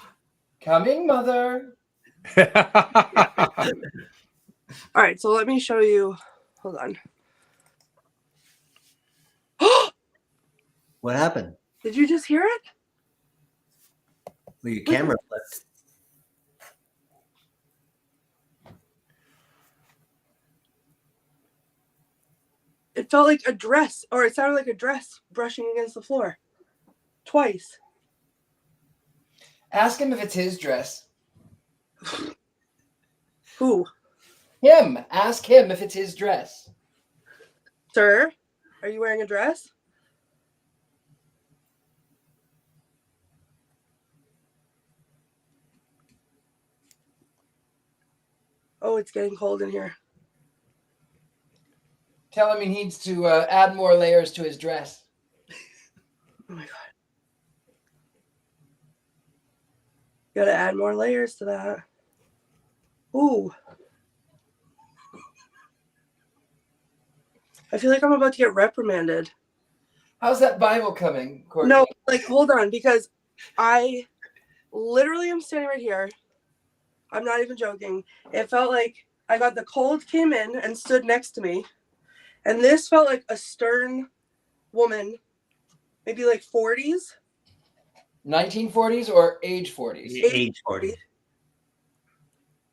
Coming, mother. All right, so let me show you. Hold on. What happened? Did you just hear it? Well, your camera flipped. It felt like a dress, or it sounded like a dress brushing against the floor. Twice. Ask him if it's his dress. Who? Him. Ask him if it's his dress. Sir, are you wearing a dress? Oh, it's getting cold in here. Tell him he needs to add more layers to his dress. Oh my God. Gotta add more layers to that. Ooh. I feel like I'm about to get reprimanded. How's that Bible coming, Courtney? No, like, hold on, because I literally am standing right here. I'm not even joking. It felt like I got the cold came in and stood next to me. And this felt like a stern woman, maybe like 40s. 1940s or age 40s? Age 40.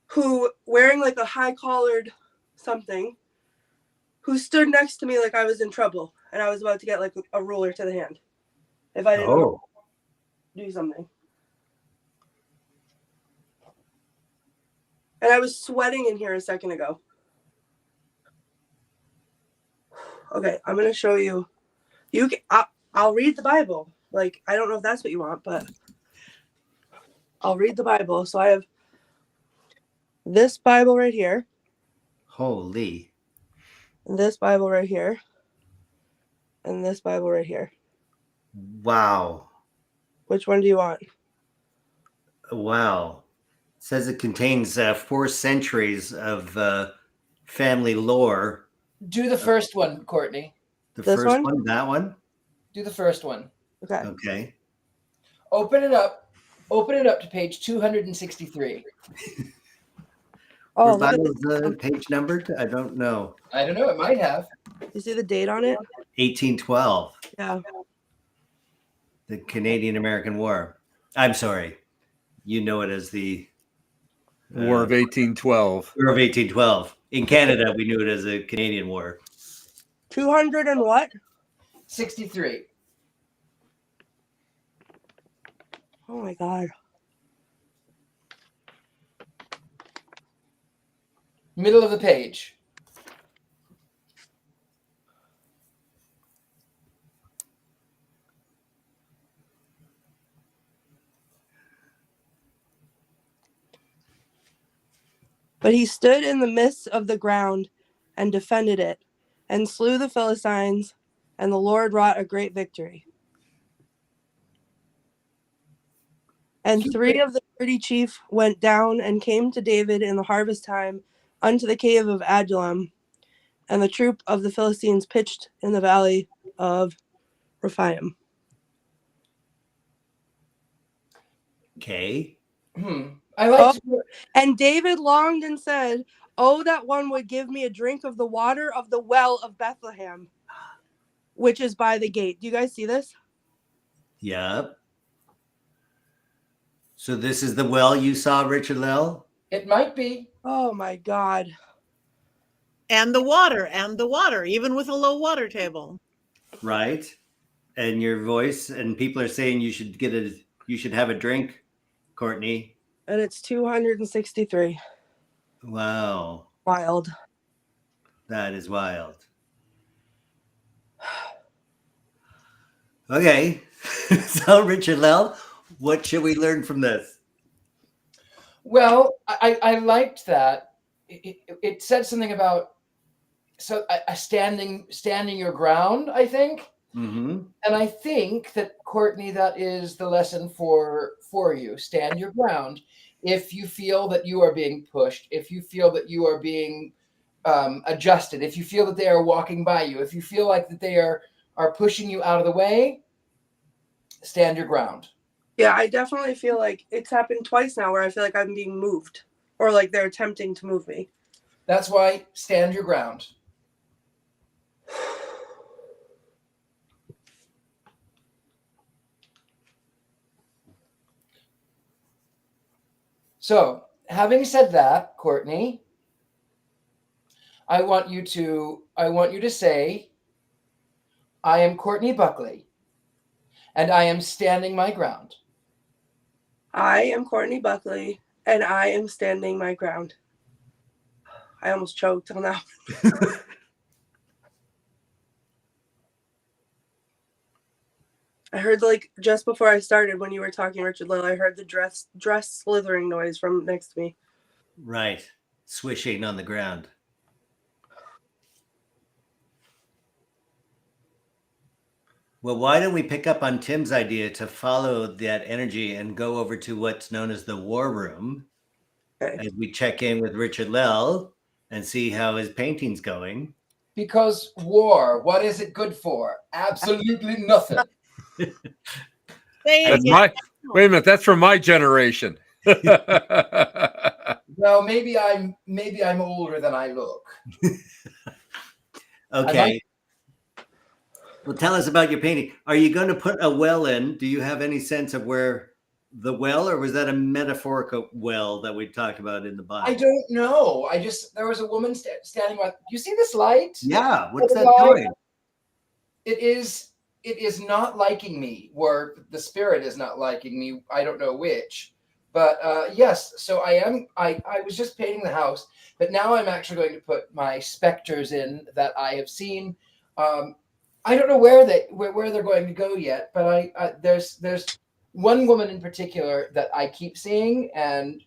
Who, wearing like a high collared something, who stood next to me like I was in trouble and I was about to get like a ruler to the hand if I didn't do something. And I was sweating in here a second ago. Okay, I'm going to show you. I'll read the Bible. Like, I don't know if that's what you want, but I'll read the Bible. So I have this Bible right here. Holy. And this Bible right here. And this Bible right here. Wow. Which one do you want? Wow. says it contains 4 centuries of family lore. Do the first one, Courtney. The This first one? one, that one? Do the first one. Okay. Okay. Open it up. Open it up to page 263. Oh, Were look at Bibles this. page numbered? I don't know. I don't know. It might have. You see the date on it? 1812, Yeah. the Canadian-American War. I'm sorry. You know it as the War of 1812. War of 1812. In Canada, we knew it as a Canadian War. 200 and what? 63. Oh my God. Middle of the page. But he stood in the midst of the ground and defended it, and slew the Philistines, and the Lord wrought a great victory. And 3 of the 30 chief went down and came to David in the harvest time unto the cave of Adullam, and the troop of the Philistines pitched in the valley of Rephaim. Okay. I like. And David longed and said, "Oh, that one would give me a drink of the water of the well of Bethlehem, which is by the gate." Do you guys see this? Yep. So this is the well you saw, Richard Lell? It might be. Oh my God. And the water, even with a low water table. Right. And your voice, and people are saying you should have a drink, Courtney. And it's 263. Wow. Wild. That is wild. Okay. So, Richard Lell, what should we learn from this? Well, I liked that. It said something about standing your ground, I think. Mm-hmm. And I think that, Courtney, that is the lesson for you. Stand your ground. If you feel that you are being pushed, if you feel that you are being adjusted, if you feel that they are walking by you, if you feel like that they are pushing you out of the way, stand your ground. Yeah, I definitely feel like it's happened twice now where I feel like I'm being moved, or like they're attempting to move me. That's why stand your ground. So, having said that, Courtney, I want you to say, I am Courtney Buckley, and I am standing my ground. I am Courtney Buckley, and I am standing my ground. I almost choked on that. I heard, like, just before I started, when you were talking, Richard Lill, I heard the dress slithering noise from next to me. Right. Swishing on the ground. Well, why don't we pick up on Tim's idea to follow that energy and go over to what's known as the war room, Okay. as we check in with Richard Lell and see how his painting's going. Because war, what is it good for? Absolutely nothing. Wait a minute, that's from my generation. Well, maybe I'm older than I look. Okay. Well, tell us about your painting. Are you going to put a well in? Do you have any sense of where the well, or was that a metaphorical well that we talked about in the Bible? I don't know. There was a woman standing by. You see this light? Yeah. What's that doing? It is not liking me, or the spirit is not liking me. I don't know which, but yes. So I was just painting the house, but now I'm actually going to put my specters in that I have seen. I don't know where they're going to go yet, but there's one woman in particular that I keep seeing, and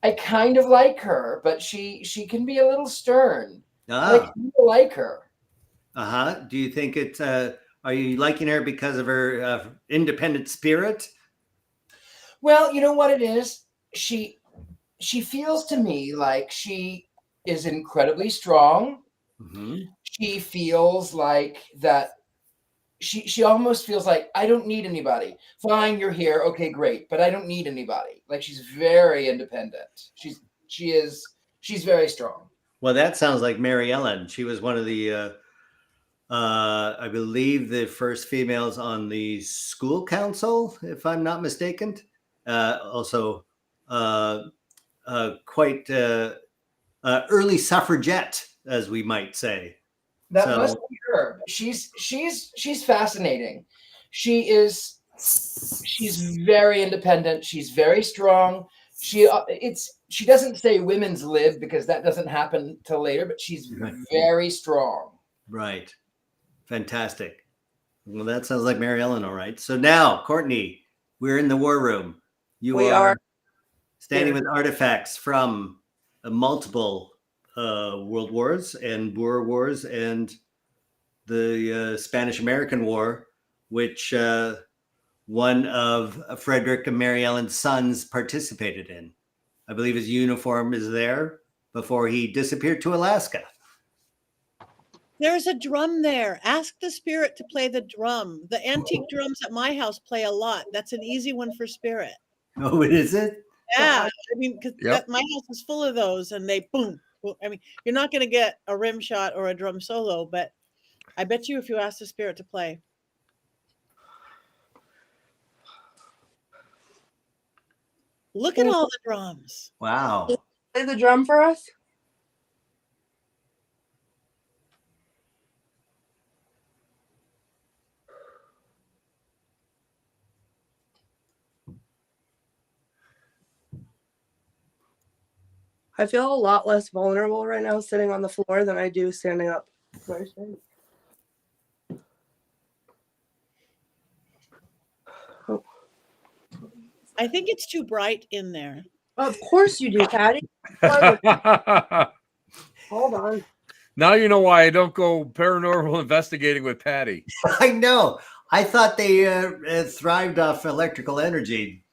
I kind of like her, but she can be a little stern. I like her. Do you think it's are you liking her because of her independent spirit? Well, you know what it is? She she feels to me like she is incredibly strong. She feels like that. She almost feels like, I don't need anybody. Fine, you're here. Okay, great. But I don't need anybody. Like, she's very independent. She's very strong. Well, that sounds like Mary Ellen. She was one of the, I believe, the first females on the school council, if I'm not mistaken. Also, quite early suffragette, as we might say. That must be her. She's fascinating. She's very independent. She's very strong. She doesn't say women's lib because that doesn't happen till later, but she's very strong. Right. Fantastic. Well, that sounds like Mary Ellen, all right. So now, Courtney, we're in the war room. We are standing with artifacts from multiple world wars and Boer wars and the Spanish-American War, which one of Frederick and Mary Ellen's sons participated in. I believe his uniform is there before he disappeared to Alaska. There's a drum there. Ask the spirit to play the drum. The antique drums at my house play a lot. That's an easy one for spirit. Oh, is it? Yeah. I mean, because my house is full of those and they boom. I mean, you're not going to get a rim shot or a drum solo, but I bet you if you ask the spirit to play. Look at all the drums. Wow. Play the drum for us. I feel a lot less vulnerable right now sitting on the floor than I do standing up. I think it's too bright in there. Of course you do, Patty. Hold on. Now you know why I don't go paranormal investigating with Patty. I know. I thought they thrived off electrical energy.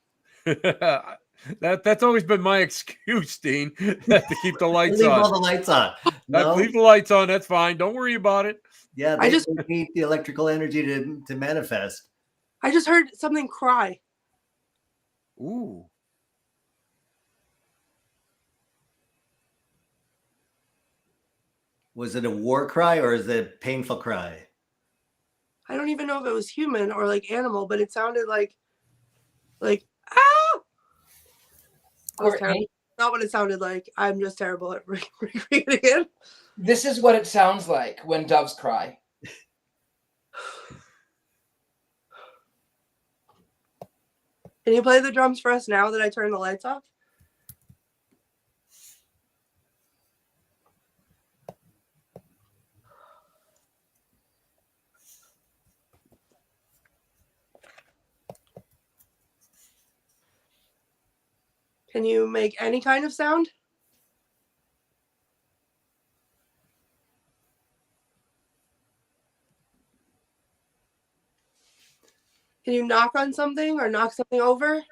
That's always been my excuse, Dean, to keep the lights leave on. all the lights on. No? Leave the lights on. That's fine. Don't worry about it. Yeah, they just need the electrical energy to manifest. I just heard something cry. Ooh. Was it a war cry or is it a painful cry? I don't even know if it was human or like animal, but it sounded like ah. Not what it sounded like. I'm just terrible at recreating it. This is what it sounds like when doves cry. Can you play the drums for us now that I turn the lights off? Can you make any kind of sound? Can you knock on something or knock something over?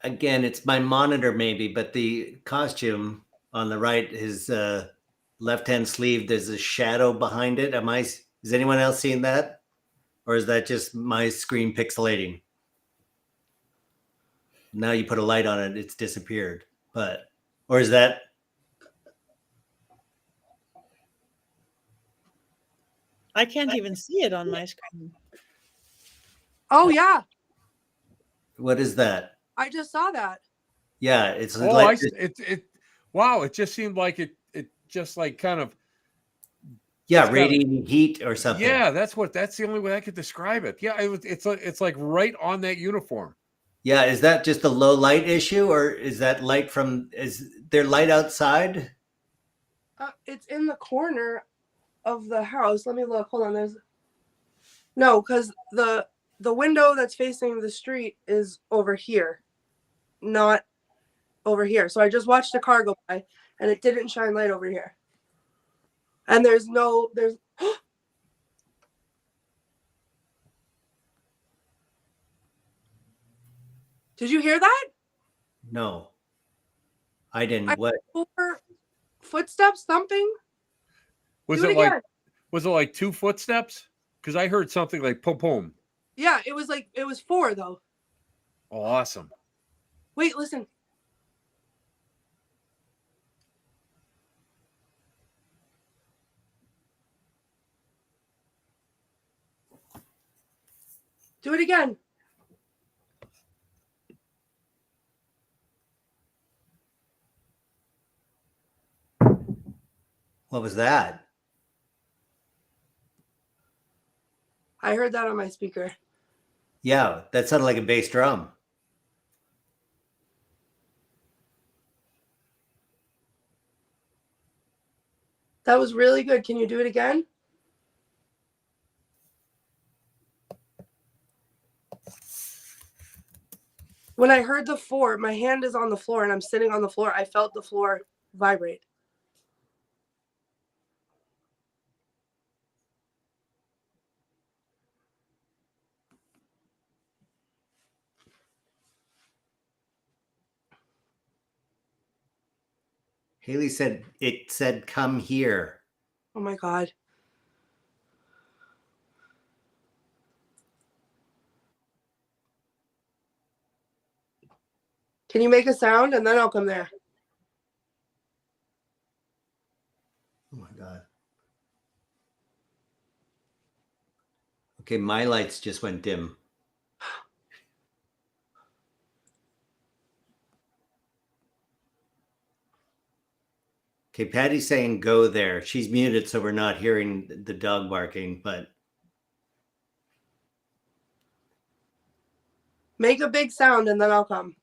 Again, it's my monitor maybe, but the costume on the right, his left-hand sleeve, there's a shadow behind it. Is anyone else seeing that? Or is that just my screen pixelating? Now you put a light on it, it's disappeared. Or is that? I can't even see it on my screen. Oh, yeah. What is that? I just saw that. Yeah, it's wow, it just seemed like it just like kind of radiating heat or something. Yeah, that's the only way I could describe it. Yeah, it's like right on that uniform. Yeah, is that just a low light issue or is that light is there light outside? It's in the corner of the house. Let me look. Hold on. No, because the window that's facing the street is over here, not over here. So I just watched a car go by and it didn't shine light over here. And there's Did you hear that? No, I didn't. What? 4 footsteps thumping. Was Do it it like again. was it like 2 footsteps? Because I heard something like pom pom. Yeah, it was 4 though. Oh, awesome. Wait, listen. Do it again. What was that? I heard that on my speaker. Yeah, that sounded like a bass drum. That was really good. Can you do it again? When I heard the 4, my hand is on the floor and I'm sitting on the floor. I felt the floor vibrate. Haley said it said come here. Oh my God. Can you make a sound and then I'll come there? Oh my God. Okay, my lights just went dim. Okay, Patty's saying go there. She's muted, so we're not hearing the dog barking, but Make a big sound and then I'll come.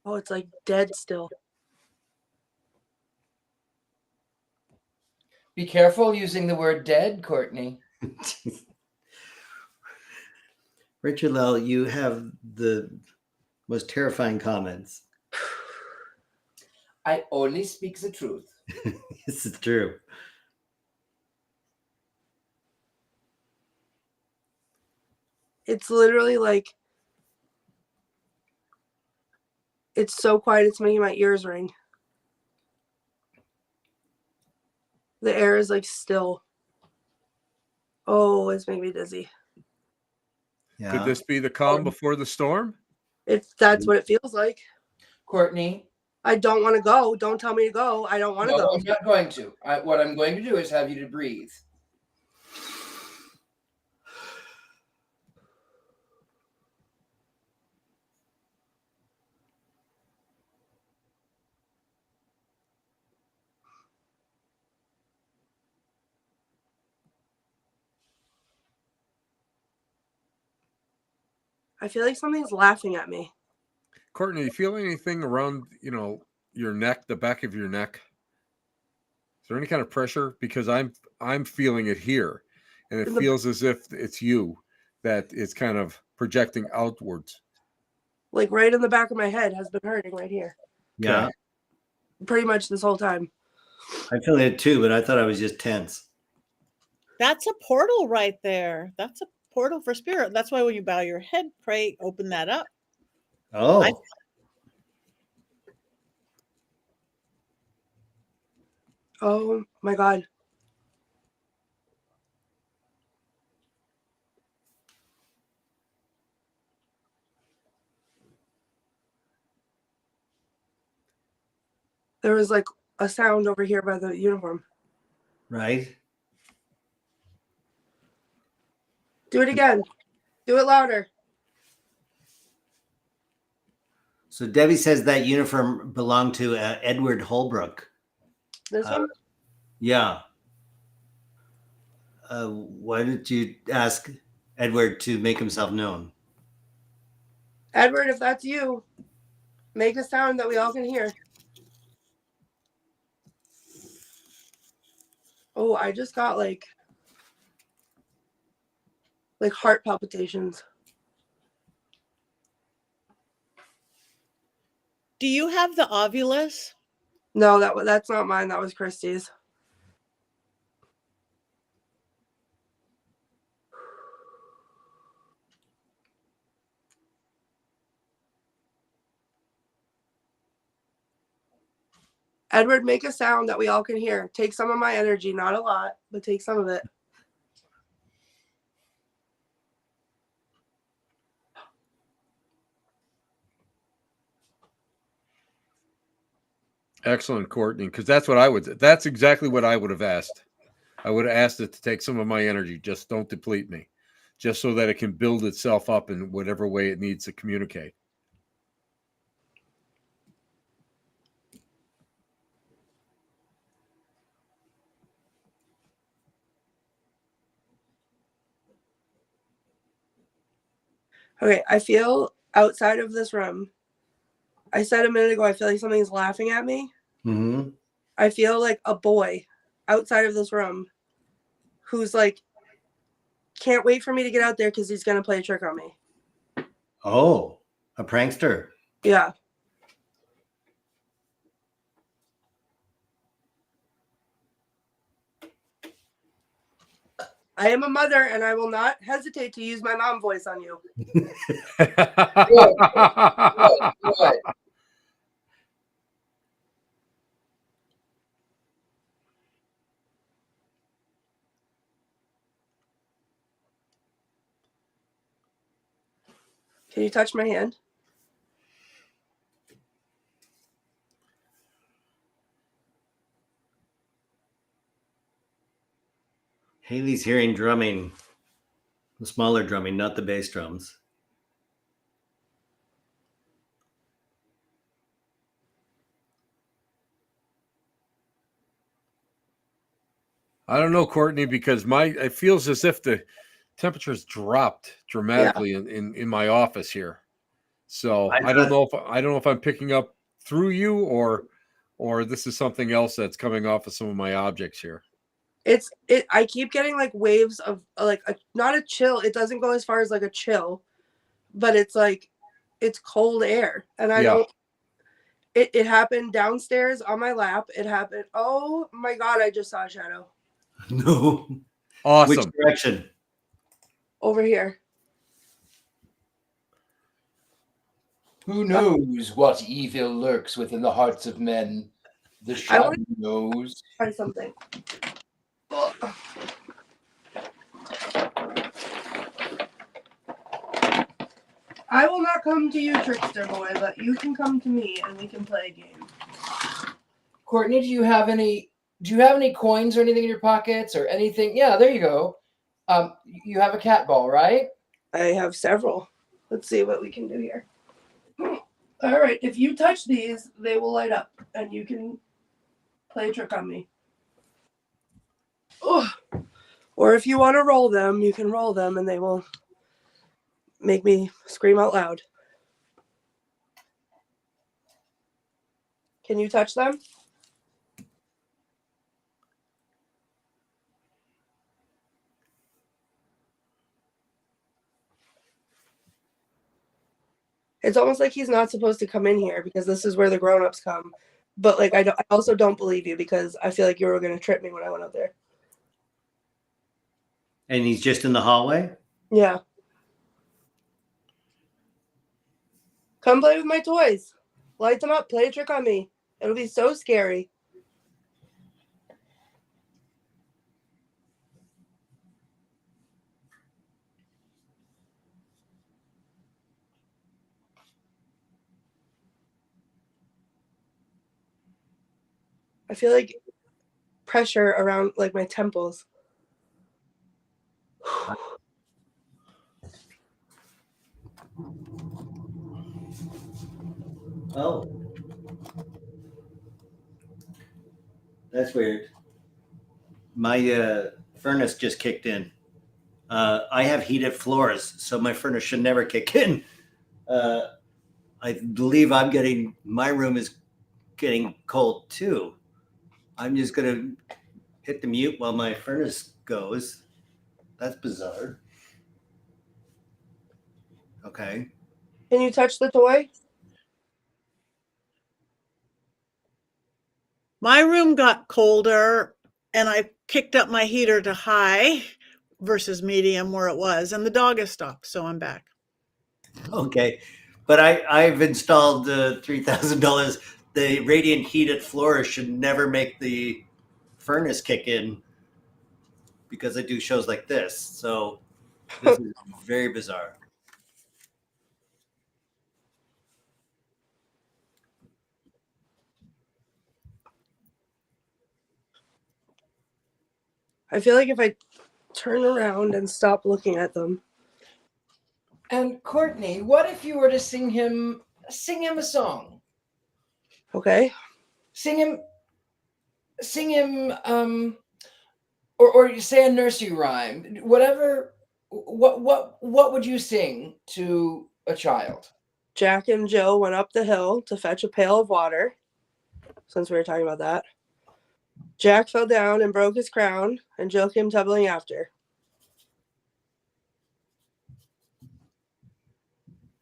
Oh, it's like dead still. Be careful using the word dead, Courtney. Richard Lell, you have the most terrifying comments. I only speak the truth. This is true. It's literally like, it's so quiet, it's making my ears ring. The air is like still. Oh, it's making me dizzy. Yeah. Could this be the calm before the storm? If that's what it feels like. Courtney. I don't want to go. Don't tell me to go. I don't want to go. I'm not going to. What I'm going to do is have you to breathe. I feel like something's laughing at me. Courtney, you feel anything around, your neck, the back of your neck? Is there any kind of pressure? Because I'm feeling it here, and it feels as if it's you that is kind of projecting outwards. Like right in the back of my head has been hurting right here. Yeah. Okay. Pretty much this whole time. I feel it too, but I thought I was just tense. That's a portal right there. That's a portal for spirit. That's why when you bow your head, pray, open that up. Oh. Oh my God. There was like a sound over here by the uniform. Right. Do it again. Do it louder. So Debbie says that uniform belonged to Edward Holbrook. This one? Yeah. Why did you ask Edward to make himself known? Edward, if that's you, make a sound that we all can hear. Oh, I just got like heart palpitations. Do you have the ovulus? No, that's not mine. That was Christy's. Edward, make a sound that we all can hear. Take some of my energy, not a lot, but take some of it. Excellent, Courtney, because that's exactly what I would have asked. I would have asked it to take some of my energy. Just don't deplete me, just so that it can build itself up in whatever way it needs to communicate. Okay, I feel outside of this room. I said a minute ago, I feel like something's laughing at me. Mm-hmm. I feel like a boy outside of this room who's like, can't wait for me to get out there because he's going to play a trick on me. Oh, a prankster. Yeah. I am a mother and I will not hesitate to use my mom voice on you. Good. Can you touch my hand? Haley's hearing drumming, the smaller drumming, not the bass drums. I don't know, Courtney, because it feels as if the temperature's dropped dramatically in my office here. So I don't know if I'm picking up through you or this is something else that's coming off of some of my objects here. I keep getting like waves of like not a chill. It doesn't go as far as like a chill, but it's like it's cold air. And I don't it happened downstairs on my lap. It happened. Oh my God, I just saw a shadow. No. Awesome. Which direction? Over here. Who knows what evil lurks within the hearts of men? The shadow knows. Try something. I will not come to you, trickster boy, but you can come to me and we can play a game. Courtney, do you have any coins or anything in your pockets or anything? Yeah, there you go. You have a cat ball, right? I have several. Let's see what we can do here. All right, if you touch these, they will light up and you can play a trick on me. Oh. Or if you want to roll them, you can roll them and they will make me scream out loud. Can you touch them? It's almost like he's not supposed to come in here because this is where the grown-ups come. But like I also don't believe you because I feel like you were going to trip me when I went out there. And he's just in the hallway? Yeah. Come play with my toys. Light them up. Play a trick on me. It'll be so scary. I feel like pressure around like my temples. Oh. That's weird. My furnace just kicked in. I have heated floors, so my furnace should never kick in. I believe my room is getting cold too. I'm just going to hit the mute while my furnace goes. That's bizarre. Okay. Can you touch the toy? My room got colder and I kicked up my heater to high versus medium where it was, and the dog has stopped, so I'm back. Okay. But I've installed $3,000. The radiant heated floor should never make the furnace kick in because I do shows like this. So this is very bizarre. I feel like if I turn around and stop looking at them. And Courtney, what if you were to sing him a song? Okay. Sing him or you say a nursery rhyme, whatever. What would you sing to a child? Jack and Jill went up the hill to fetch a pail of water, since we were talking about that. Jack fell down and broke his crown, and Jill came tumbling after.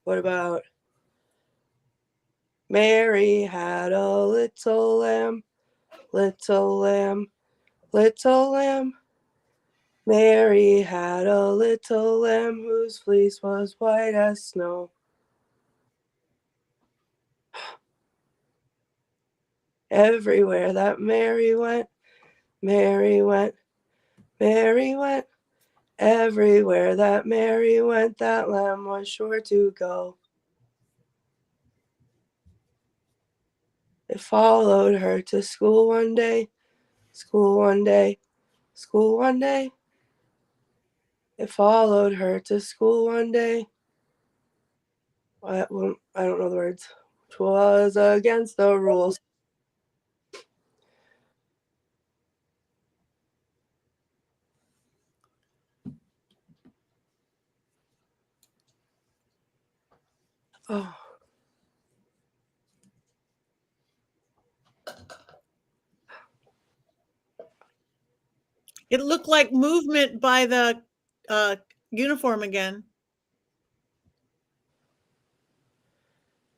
What about Mary had a little lamb, little lamb, little lamb. Mary had a little lamb whose fleece was white as snow. Everywhere that Mary went, Mary went, Mary went. Everywhere that Mary went, that lamb was sure to go. It followed her to school one day, school one day, school one day. It followed her to school one day. I don't know the words. Which was against the rules. Oh. It looked like movement by the uniform again.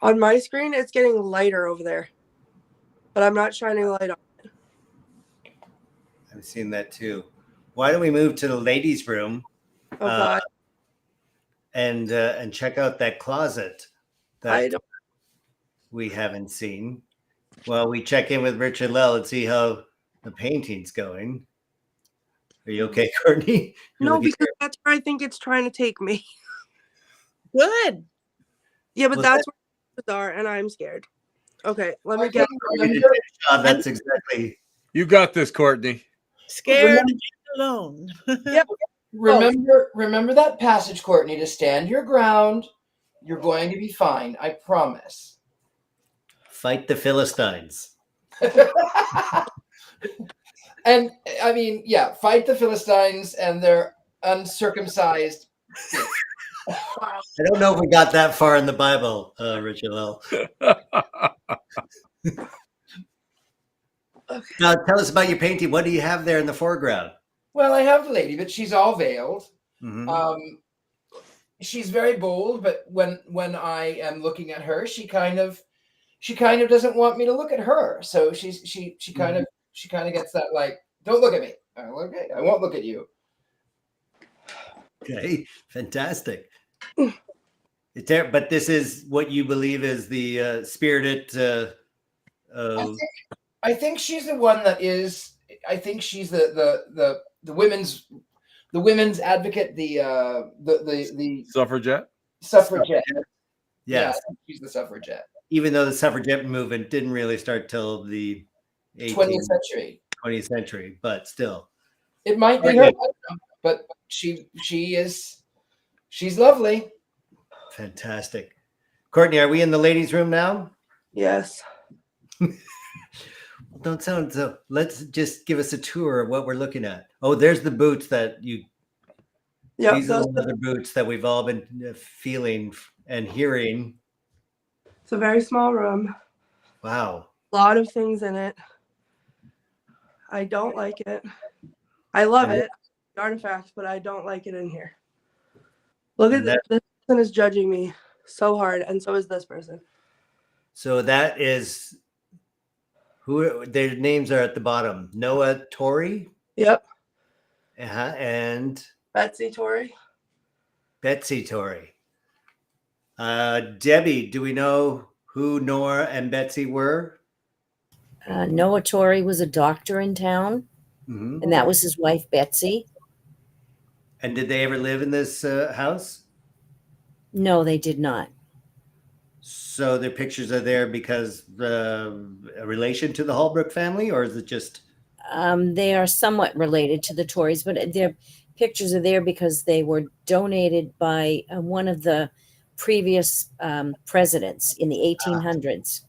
On my screen, it's getting lighter over there, but I'm not shining light on it. I've seen that too. Why don't we move to the ladies' room and check out that closet that we haven't seen? Well, we check in with Richard Lell and see how the painting's going. Are you okay, Courtney? No, because that's where I think it's trying to take me. Good. Yeah, but that's where the are, and I'm scared. Okay, let me get. That's exactly. You got this, Courtney. Scared and alone. Yep. Remember that passage, Courtney, to stand your ground. You're going to be fine. I promise. Fight the Philistines. And I mean, yeah, fight the Philistines and their uncircumcised. I don't know if we got that far in the Bible, Richard Lell. Now, tell us about your painting. What do you have there in the foreground? Well, I have the lady, but she's all veiled. Mm-hmm. She's very bold, but when I am looking at her, she kind of doesn't want me to look at her. So she kind of gets that, like, don't look at me. Okay, I won't look at you. Okay, fantastic. But this is what you believe is the spirited. I think she's the one that is. I think she's the women's advocate, the suffragette. Suffragette. Yes, yeah, she's the suffragette. Even though the suffragette movement didn't really start till the 20th century, but still, it might be her. I don't know, but she's lovely. Fantastic. Courtney, are we in the ladies' room now? Yes. Don't sound so. Let's just give us a tour of what we're looking at. Oh, there's the boots that you. Yeah, these are the leather boots that we've all been feeling and hearing. It's a very small room. Wow. A lot of things in it. I don't like it. I love it, the artifacts, but I don't like it in here. Look at this. This person is judging me so hard, and so is this person. So that is Who their names are at the bottom? Noah Torrey. Yep. And Betsy Torrey. Betsy Torrey. Debbie, do we know who Nora and Betsy were? Noah Torrey was a doctor in town, and that was his wife, Betsy. And did they ever live in this house? No, they did not. So their pictures are there because a relation to the Holbrook family, or is it just? They are somewhat related to the Tories, but their pictures are there because they were donated by one of the previous presidents in the 1800s.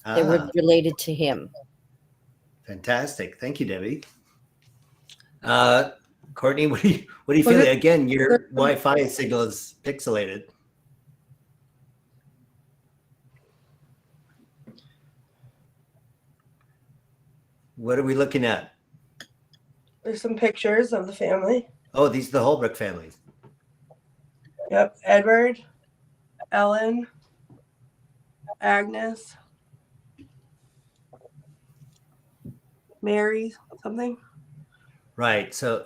They were related to him. Fantastic. Thank you, Debbie. Courtney, what do you feel? Again, your Wi-Fi signal is pixelated. What are we looking at? There's some pictures of the family. Oh, these are the Holbrook family. Yep. Edward, Ellen, Agnes, Mary, something. Right. So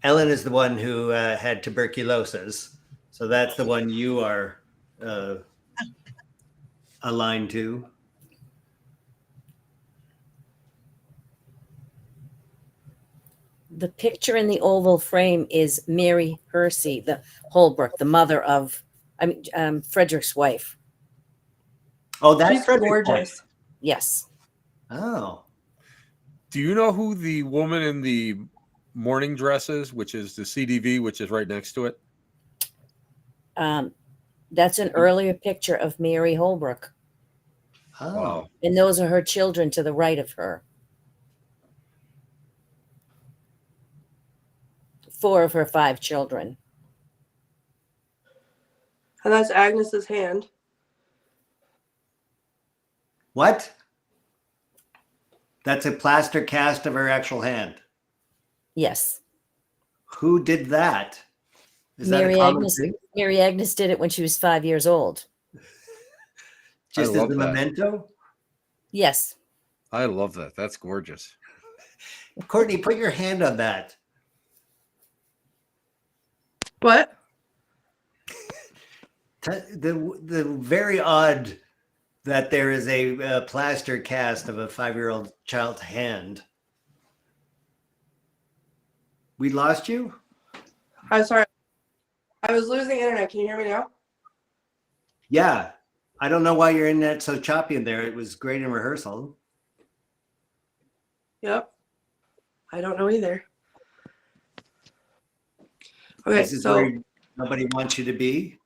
Ellen is the one who had tuberculosis. So that's the one you are aligned to. The picture in the oval frame is Mary Hersey, the Holbrook, the mother of, Frederick's wife. Oh, that's She's gorgeous. Yes. Oh. Do you know who the woman in the morning dress is, which is the CDV, which is right next to it? That's an earlier picture of Mary Holbrook. Oh. Wow. And those are her children to the right of her. 4 of her 5 children. And that's Agnes's hand. What? That's a plaster cast of her actual hand. Yes. Who did that? Is that a Mary common Agnes, thing? Mary Agnes did it when she was 5 years old. Just as love a that. memento? Yes. I love that. That's gorgeous. Courtney, put your hand on that. What? The very odd that there is a plaster cast of a 5-year-old child's hand. We lost you? I'm sorry. I was losing internet. Can you hear me now? Yeah. I don't know why your internet so choppy in there. It was great in rehearsal. Yep. I don't know either. Okay, This is so where nobody wants you to be.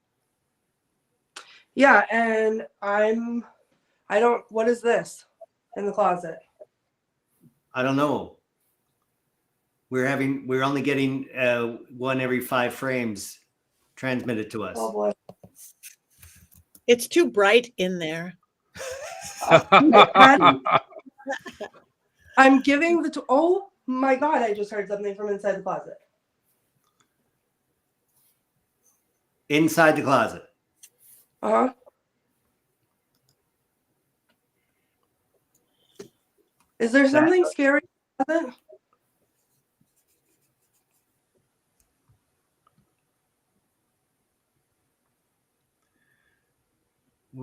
yeah, and what is this in the closet? I don't know. We're only getting one every 5 frames transmitted to us. Oh boy. It's too bright in there. I'm giving oh my God, I just heard something from inside the closet. Inside the closet. Uh-huh. Is there something scary in the closet?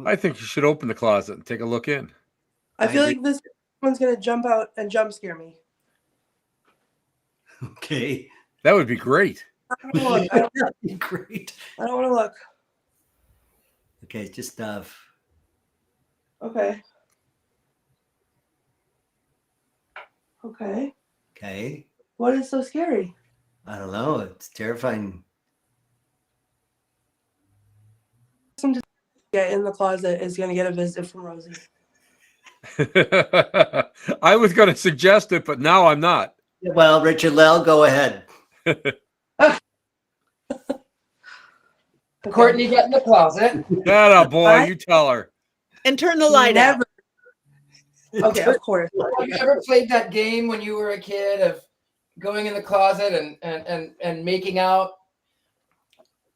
I think you should open the closet and take a look in. I feel like this one's gonna jump out and jump scare me. Okay. That would be great. I don't wanna look. That'd be great. I don't want to look. Okay, just stuff. Okay. Okay. Okay. What is so scary? I don't know. It's terrifying. Get in the closet is gonna get a visit from Rosie. I was going to suggest it, but now I'm not. Well, Richard Lell, go ahead. Courtney, get in the closet. That a boy, you tell her. And turn the light out. Okay, of course. Have you ever played that game when you were a kid of going in the closet and making out?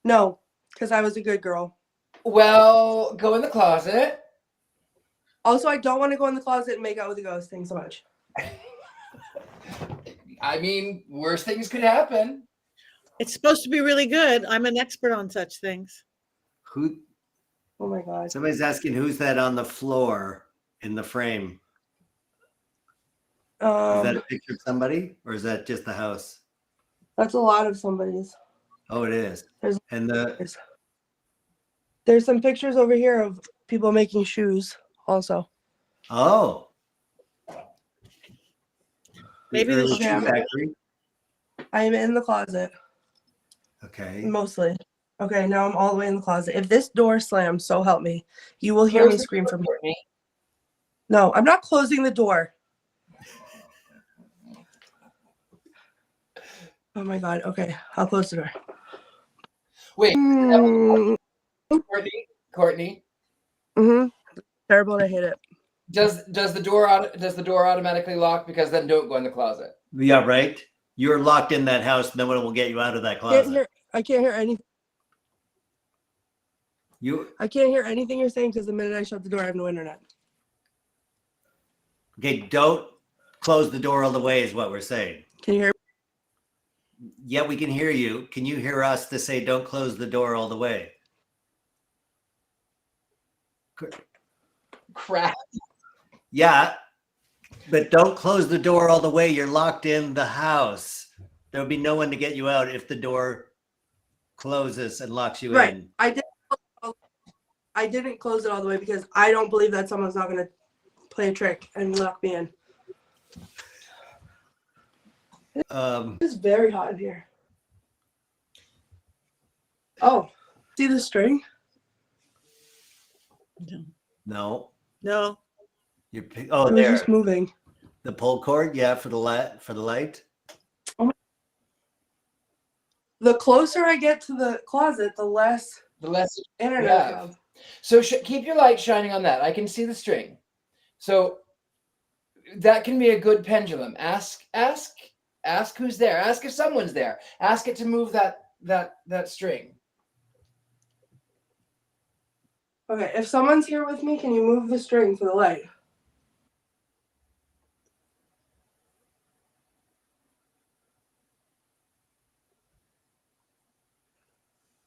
No, because I was a good girl. Well, go in the closet. Also, I don't want to go in the closet and make out with a ghost. Thanks so much. I mean, worse things could happen. It's supposed to be really good. I'm an expert on such things. Who? Oh my God. Somebody's asking who's that on the floor in the frame? Is that a picture of somebody, or is that just the house? That's a lot of somebody's. Oh, it is. And There's some pictures over here of people making shoes also. oh, Maybe the the early Okay, shoe I'm- factory. I am in the closet, Okay. mostly. Okay, now I'm all the way in the closet. If this door slams, so help me, you will hear Close me the scream door, from here. Courtney. No, I'm not closing the door. Oh my God. Okay, I'll close the door. Wait, Mm-hmm. Courtney, Terrible. And I hate it. does the door automatically lock? Because then don't go in the closet. Yeah, right. You're locked in that house. No one will get you out of that closet. I can't hear anything. You I can't hear anything you're saying because the minute I shut the door, I have no internet. okay? Don't close the door all the way, is what we're saying. Can you hear? Yeah, we can hear you. Can you hear us to say don't close the door all the way? Crap. Yeah, but don't close the door all the way. You're locked in the house. There'll be no one to get you out if the door closes and locks you Right. in. I didn't close it all the way because I don't believe that someone's not going to play a trick and lock me in. It's very hot in here. Oh, see the string? No, No. you're It oh was there. just moving. The pull cord, yeah, for the light. The closer I get to the closet, the less internet I have. have. So keep your light shining on that. I can see the string. So that can be a good pendulum. Ask who's there. Ask if someone's there. Ask it to move that string. Okay, if someone's here with me, can you move the string for the light?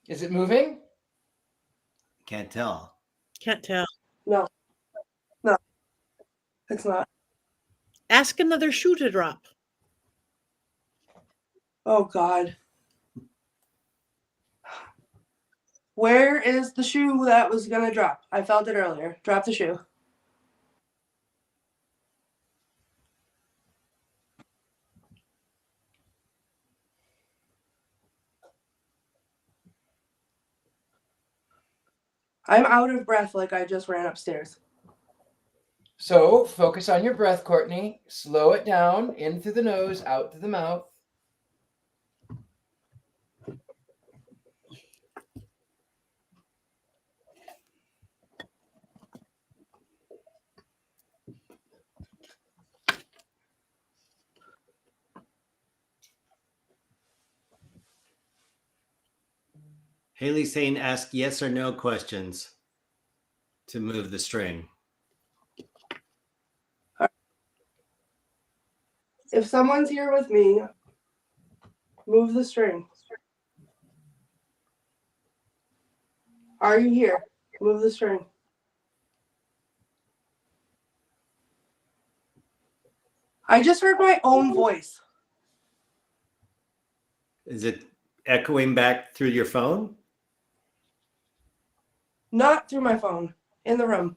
Is it moving? Can't tell. Can't tell. No, it's not. Ask another shoe to drop. Oh God. Where is the shoe that was gonna drop? I felt it earlier. Drop the shoe. I'm out of breath like I just ran upstairs. So focus on your breath, Courtney. Slow it down. In through the nose, out through the mouth. Haley's saying ask yes or no questions to move the string. If someone's here with me, move the string. Are you here? Move the string. I just heard my own voice. Is it echoing back through your phone? Not through my phone. In the room.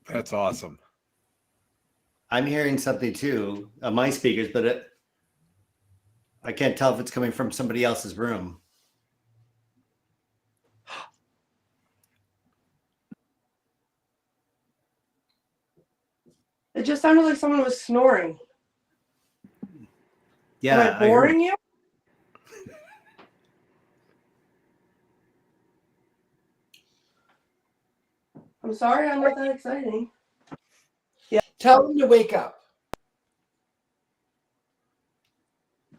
That's awesome. I'm hearing something too on my speakers, but I can't tell if it's coming from somebody else's room. It just sounded like someone was snoring. Yeah, Am I boring you? I'm sorry, I'm not that exciting. Tell them to wake up.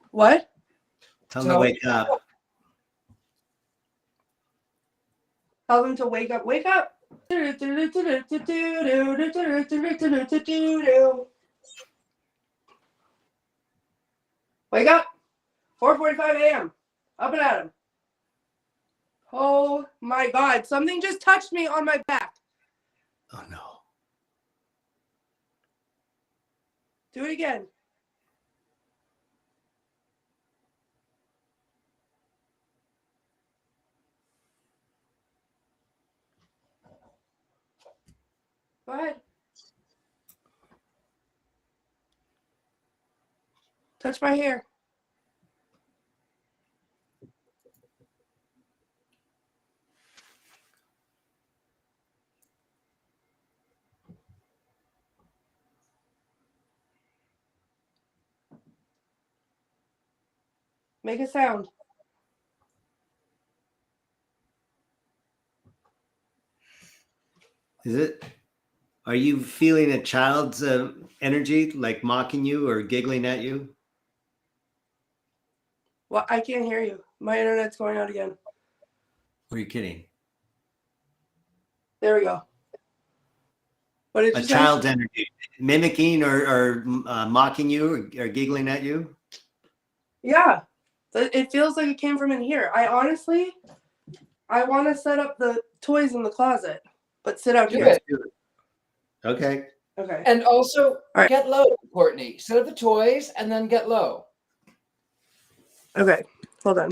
What? Tell them to wake up. Tell them to wake up. Wake up. Wake up. 4:45 a.m. Up and at 'em. Oh my God. Something just touched me on my back. Oh no. Do it again. Go ahead. Touch my hair. Make a sound. Is it? Are you feeling a child's energy, like mocking you or giggling at you? Well, I can't hear you. My internet's going out again. Are you kidding? There we go. What did A you say? child's energy, mimicking or mocking you or giggling at you? Yeah. It feels like it came from in here. I want to set up the toys in the closet, but sit out Do here. it. Okay. Okay. And also right. get low, Courtney. Set up the toys and then get low. Okay. Hold on.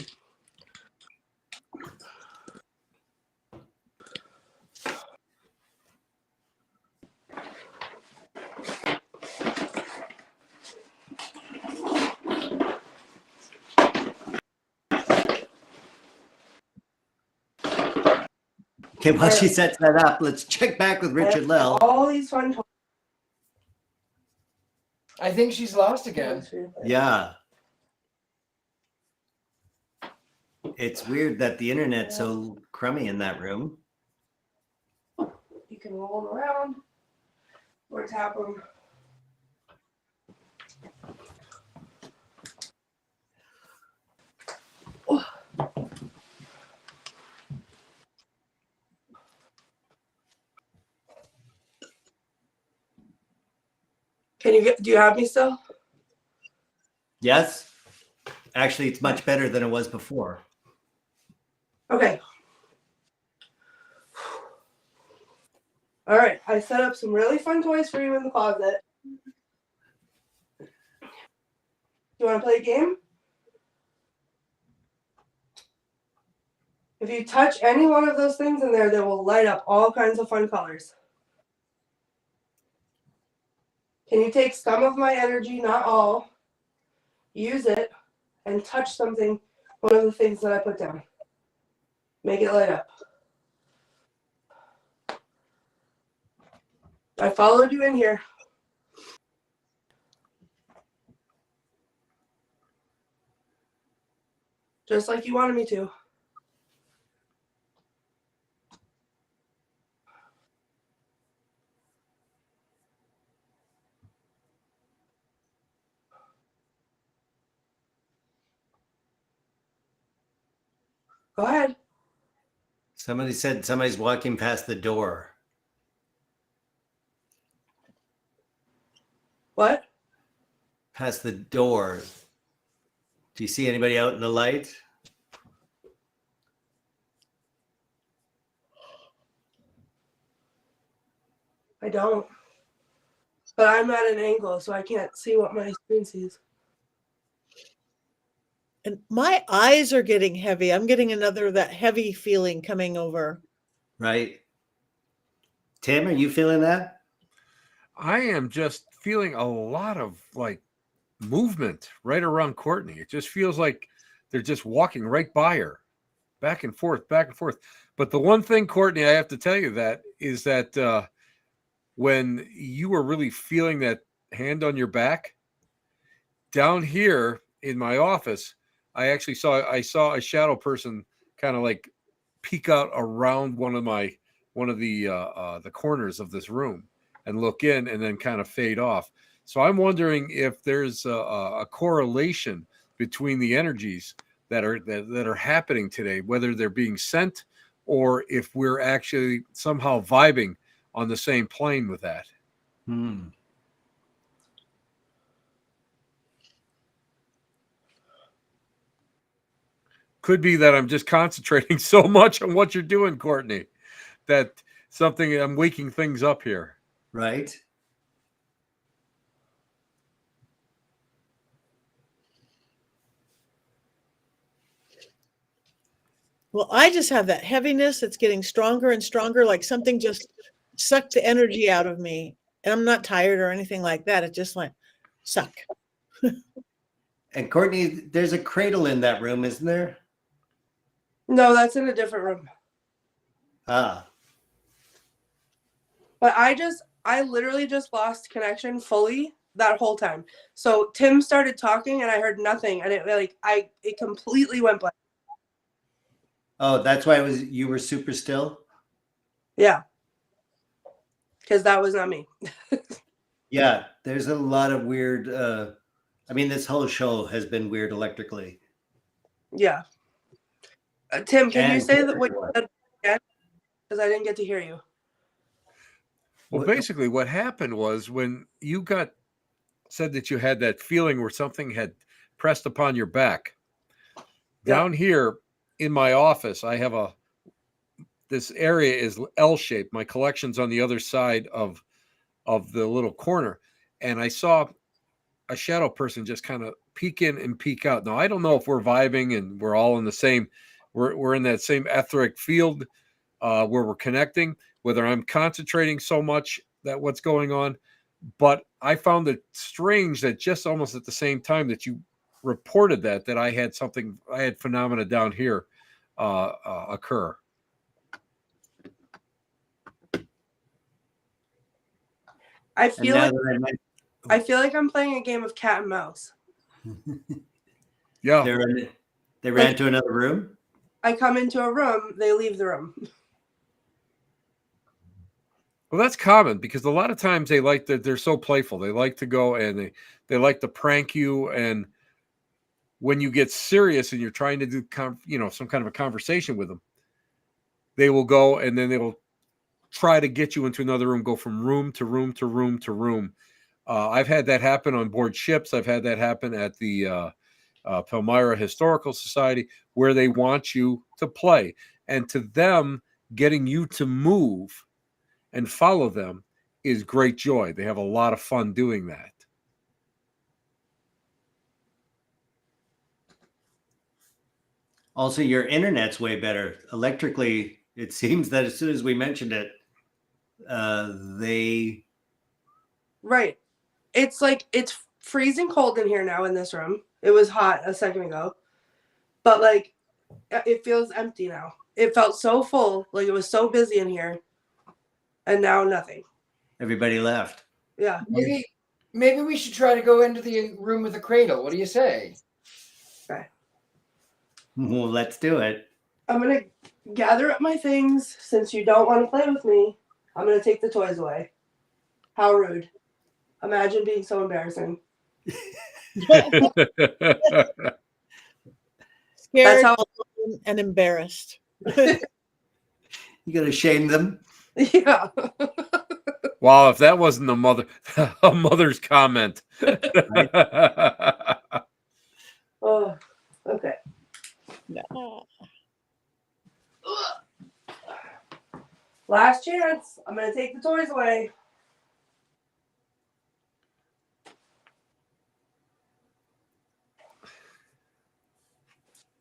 Okay, while she sets that up, let's check back with Richard Lell. All these fun toys. I think she's lost again. Yeah. It's weird that the internet's so crummy in that room. You can roll them around or tap them. Do you have me still? Yes. Actually, it's much better than it was before. Okay. All right. I set up some really fun toys for you in the closet. You want to play a game? If you touch any one of those things in there, they will light up all kinds of fun colors. Can you take some of my energy, not all, use it, and touch something, one of the things that I put down? Make it light up. I followed you in here. Just like you wanted me to. Go ahead. Somebody said somebody's walking past the door. What? Past the door. Do you see anybody out in the light? I don't. But I'm at an angle, so I can't see what my screen sees. And my eyes are getting heavy. I'm getting that heavy feeling coming over. Right. Tim, are you feeling that? I am just feeling a lot of like movement right around Courtney. It just feels like they're just walking right by her, back and forth, back and forth. But the one thing, Courtney, I have to tell you that is that when you were really feeling that hand on your back, down here in my office, I saw a shadow person kind of like peek out around one of the corners of this room and look in and then kind of fade off. So I'm wondering if there's a correlation between the energies that are happening today, whether they're being sent or if we're actually somehow vibing on the same plane with that. Could be that I'm just concentrating so much on what you're doing, Courtney, that I'm waking things up here. Right. Well, I just have that heaviness that's getting stronger and stronger, like something just sucked the energy out of me. And I'm not tired or anything like that. It just went suck. And Courtney, there's a cradle in that room, isn't there? No, that's in a different room. Ah. But I literally just lost connection fully that whole time. So Tim started talking and I heard nothing, and it completely went blank. Oh, that's why you were super still? Yeah. Because that was not me. Yeah, there's a lot of weird this whole show has been weird electrically. Yeah. Tim, can you And say that what you said again? Because I didn't get to hear you. Well, basically what happened was when you said that you had that feeling where something had pressed upon your back. Down here in my office, I have this area is L-shaped. My collection's on the other side of the little corner. And I saw a shadow person just kind of peek in and peek out. Now, I don't know if we're vibing and we're all in the same, we're in that same etheric field where we're connecting, whether I'm concentrating so much that what's going on. But I found it strange that just almost at the same time that you reported that I had phenomena down here occur. I feel like I'm playing a game of cat and mouse. Yeah. They ran to another room? I come into a room, they leave the room. Well, that's common because a lot of times they're so playful. They like to go and they like to prank you. And when you get serious and you're trying to do some kind of a conversation with them, they will go and then they will try to get you into another room, go from room to room to room to room. I've had that happen on board ships. I've had that happen at the Palmyra Historical Society, where they want you to play. And to them, getting you to move and follow them is great joy. They have a lot of fun doing that. Also, your internet's way better. Electrically, it seems that as soon as we mentioned it, they... Right. It's like, it's freezing cold in here now in this room. It was hot a second ago. But like, it feels empty now. It felt so full, like it was so busy in here. And now nothing. Everybody left. Yeah. Maybe we should try to go into the room with the cradle. What do you say? Okay. Well, let's do it. I'm going to gather up my things. Since you don't want to play with me, I'm going to take the toys away. How rude. Imagine being so embarrassing. Scared and embarrassed. You got to shame them. Yeah. Wow, if that wasn't a mother's comment. Oh, okay. No. Last chance. I'm going to take the toys away.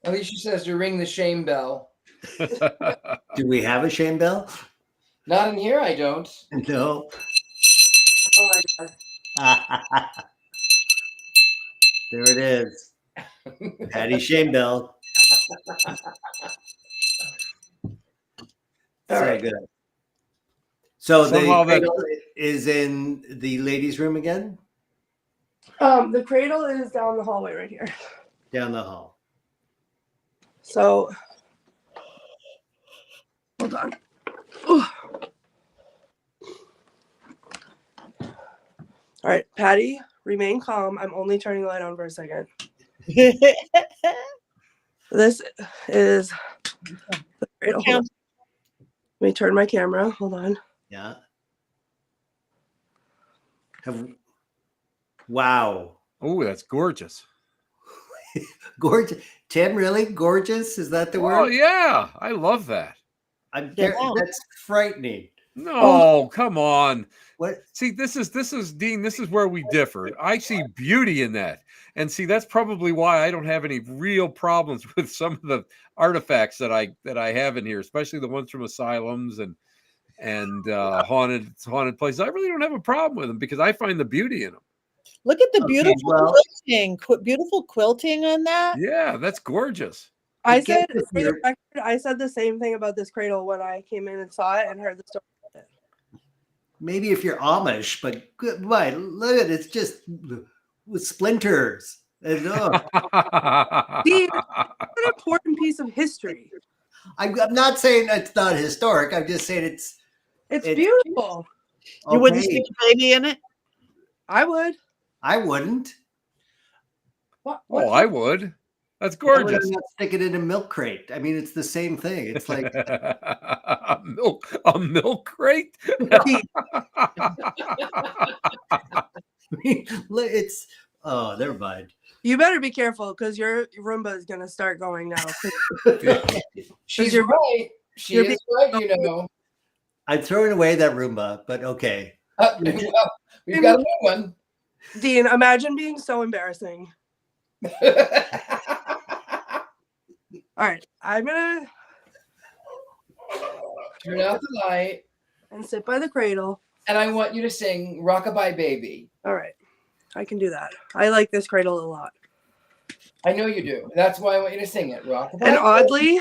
Alicia says to ring the shame bell. Do we have a shame bell? Not in here, I don't. No. Oh my God. There it is. Patty shame bell. Very good. So the cradle is in the ladies' room again? The cradle is down the hallway right here. Down the hall. So, hold on. Ooh. All right, Patty, remain calm. I'm only turning the light on for a second. This is the cradle. Let me turn my camera. Hold on. Yeah. Wow. Oh, that's gorgeous. Gorgeous. Tim, really? Gorgeous? Is that the Oh, word? yeah. I love that. Yeah. That's frightening. No, come on. What? See, this is Dean, this is where we differ. I see beauty in that. And see, that's probably why I don't have any real problems with some of the artifacts that I have in here, especially the ones from asylums and haunted places. I really don't have a problem with them because I find the beauty in them. Look at the Okay, beautiful well- quilting, beautiful quilting on that. Yeah, that's gorgeous. I Again, said, if for the you're- record, I said the same thing about this cradle when I came in and saw it and heard the story. Maybe if you're Amish, but good, right, look at it, it's just with splinters. And, Dean, it's an important piece of history. I'm not saying it's not historic. I'm just saying it's It's beautiful. You wouldn't okay. stick a baby in it? I would. I wouldn't. What? Oh, I would. That's I would gorgeous. not stick it in a milk crate. I mean, it's the same thing. It's like a milk crate. it's never mind. You better be careful because your Roomba is going to start going now. She's you're- right. She you're is right, you know. I'm throwing away that Roomba, but okay. Well, we've got a new one. Dean, imagine being so embarrassing. All right, I'm going to Turn out the light, and sit by the cradle. and I want you to sing Rockabye Baby. All right, I can do that. I like this cradle a lot. I know you do. That's why I want you to sing it, Rockabye. And oddly,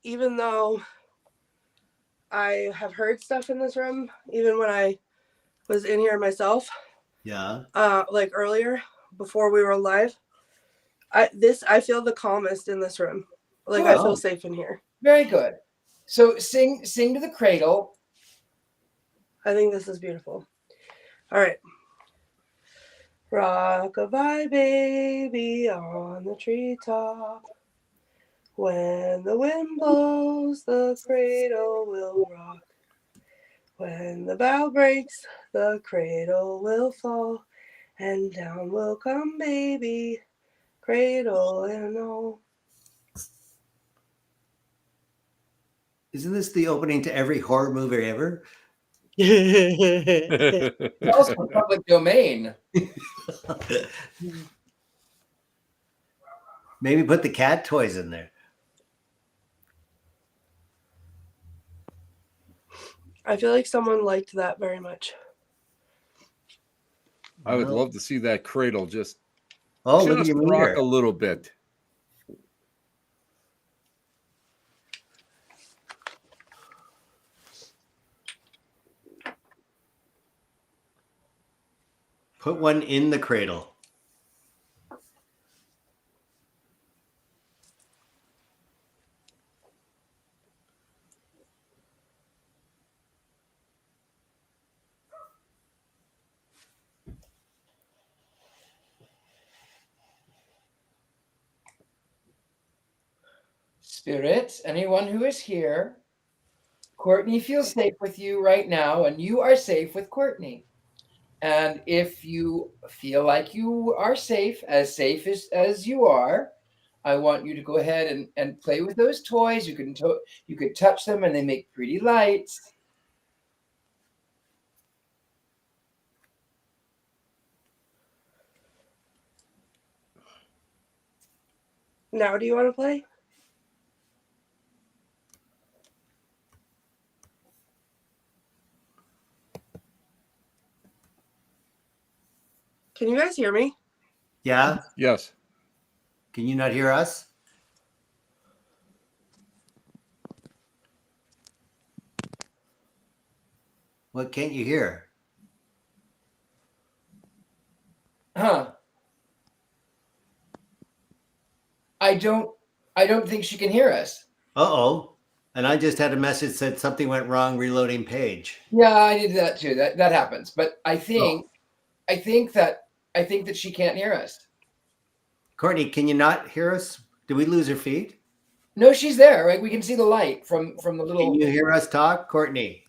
even though I have heard stuff in this room, even when I was in here myself, Yeah. like earlier before we were live, I feel the calmest in this room. Like I feel safe in here. Very good. So sing to the cradle. I think this is beautiful. All right. Rock-a-bye baby on the treetop. When the wind blows, the cradle will rock. When the bough breaks, the cradle will fall. And down will come baby, cradle and all. Isn't this the opening to every horror movie ever? It's also public domain. Maybe put the cat toys in there. I feel like someone liked that very much. I would love to see that cradle just Look at just your rock mirror. a little bit. Put one in the cradle. Spirit, anyone who is here, Courtney feels safe with you right now, and you are safe with Courtney. And if you feel like you are safe as you are, I want you to go ahead and play with those toys. You could touch them, and they make pretty lights. Now, do you want to play? Can you guys hear me? Yeah? Yes. Can you not hear us? What can't you hear? Huh. I don't think she can hear us. Uh-oh. And I just had a message that said something went wrong reloading page. Yeah, I did that too. That happens. But I think that she can't hear us. Courtney, can you not hear us? Did we lose her feed? No, she's there, right? We can see the light from the Can little. you hear us talk, Courtney?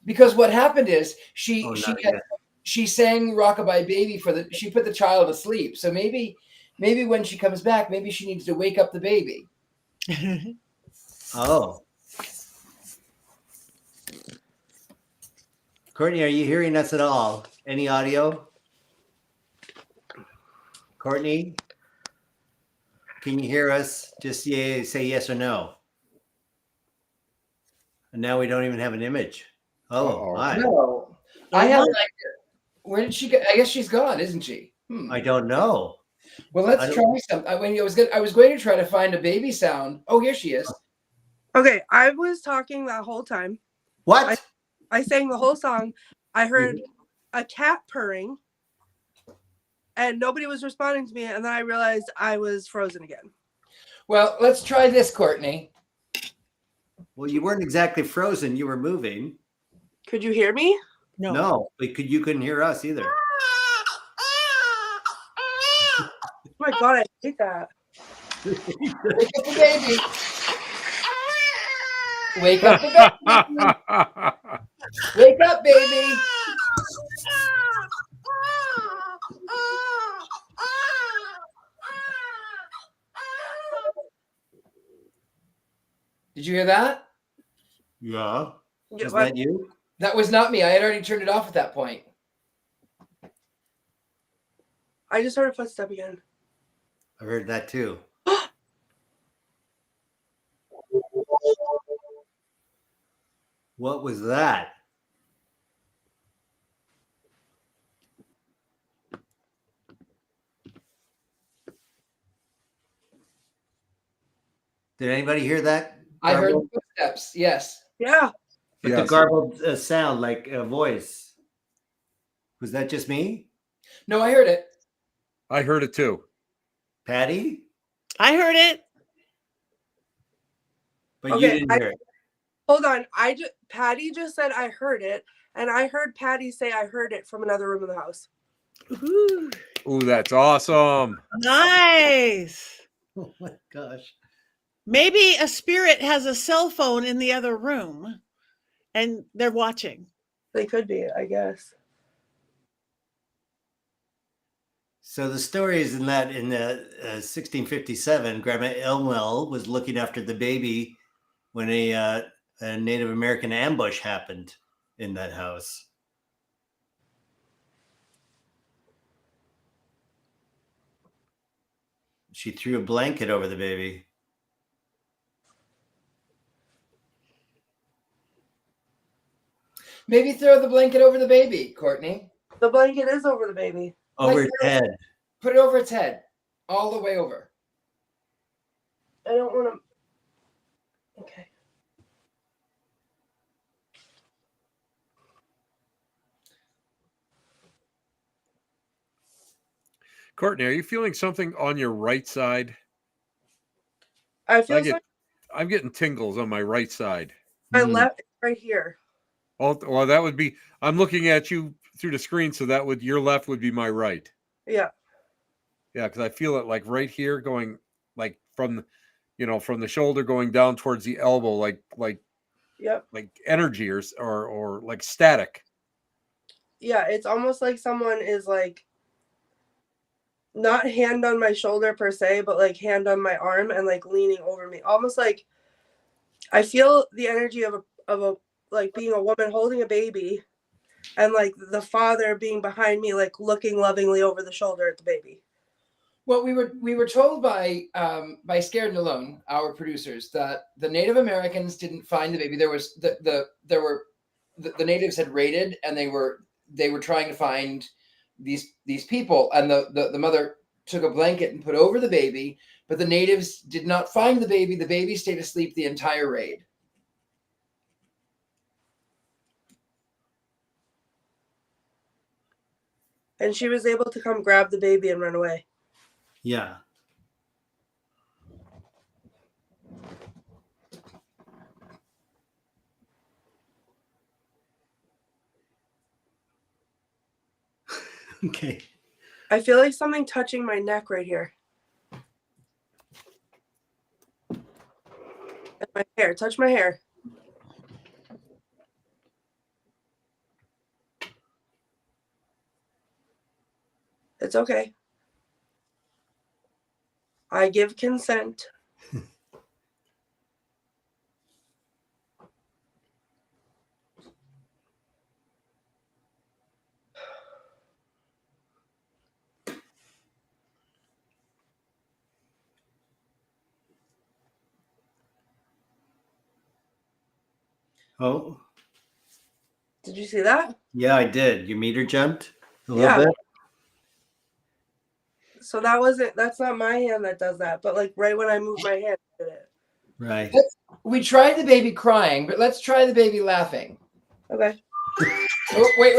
Because what happened is Oh, not yet. she sang Rockabye Baby she put the child asleep. So maybe when she comes back, maybe she needs to wake up the baby. Oh. Courtney, are you hearing us at all? Any audio? Courtney, can you hear us? Just say yes or no. And now we don't even have an image. Oh, Uh-oh. my. No, I have an idea. Where did she go? I guess she's gone, isn't she? I don't know. Well, let's try some. I was going to try to find a baby sound. Oh, here she is. Okay, I was talking that whole time. What? I sang the whole song. I heard a cat purring, and nobody was responding to me. And then I realized I was frozen again. Well, let's try this, Courtney. Well, you weren't exactly frozen. You were moving. Could you hear me? No, you couldn't hear us either. Oh my God, I hate that. Wake up the baby. Wake up the baby. Wake up, baby. Did you hear that? Yeah. Yeah, Was that you? That was not me. I had already turned it off at that point. I just heard a footstep again. I heard that too. What was that? Did anybody hear that? I heard garbled? the footsteps. Yes. Yeah. But Yes. the garbled sound, like a voice. Was that just me? No, I heard it. I heard it too. Patty? I heard it. But Okay, you didn't hear it. Hold on. Patty just said I heard it, and I heard Patty say I heard it from another room of the house. Ooh, Ooh, that's awesome. nice. Oh my gosh. Maybe a spirit has a cell phone in the other room and they're watching. They could be, I guess. So the story is in 1657, Grandma Elmwell was looking after the baby when a Native American ambush happened in that house. She threw a blanket over the baby. Maybe throw the blanket over the baby, Courtney. The blanket is over the baby. Over its head. Put it over its head. All the way over. I don't want to. Okay. Courtney, are you feeling something on your right side? I feel like I'm getting tingles on my right side. my left is right here. Oh, well, that would be. I'm looking at you through the screen, so that would your left would be my right. Yeah. Yeah, because I feel it like right here, going like from the shoulder going down towards the elbow, like Yep. like energy or like static. Yeah, it's almost like someone is like not hand on my shoulder per se, but like hand on my arm and like leaning over me. Almost like I feel the energy of a like being a woman holding a baby and like the father being behind me, like looking lovingly over the shoulder at the baby. Well, we were told by Scared and Alone, our producers, that the Native Americans didn't find the baby. There was the natives had raided and they were trying to find these people, and the mother took a blanket and put over the baby, but the natives did not find the baby. The baby stayed asleep the entire raid. And she was able to come grab the baby and run away. Yeah. Okay. I feel like something touching my neck right here. And my hair. Touch my hair. It's okay. I give consent. Oh, Did you see that? yeah, I did. Your meter jumped a little Yeah. bit. So that's not my hand that does that, but like right when I move my hand, it did it. Right. We tried the baby crying, but let's try the baby laughing. Okay. Oh, wait.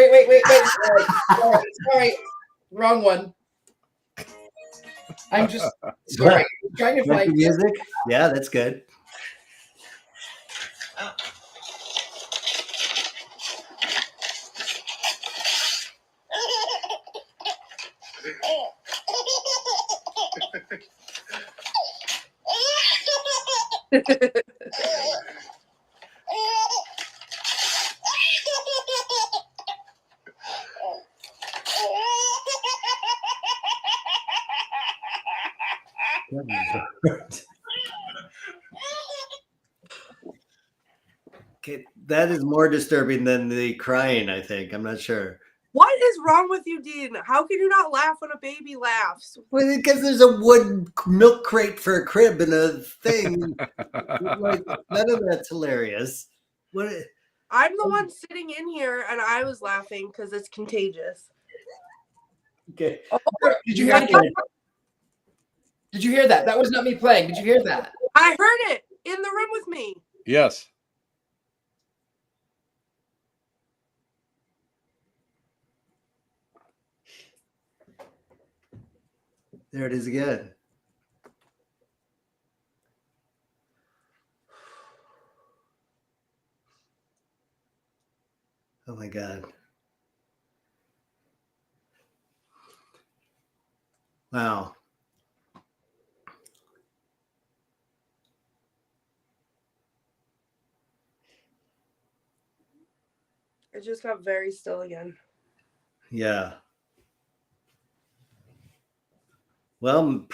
Sorry. Wrong one. I'm just sorry. I'm trying to Like the find music? Yeah, that's good. Okay, that is more disturbing than the crying, I think. I'm not sure. What is wrong with you, Dean? How can you not laugh when a baby laughs? Well, because there's a wood milk crate for a crib and a thing. Like, none of that's hilarious. What? I'm the one sitting in here and I was laughing because it's contagious. Okay. Oh, Did you hear that? Did you hear that? That was not me playing. Did you hear that? I heard it in the room with me. Yes. There it is again. Oh my God. Wow. It just got very still again. Yeah. Well,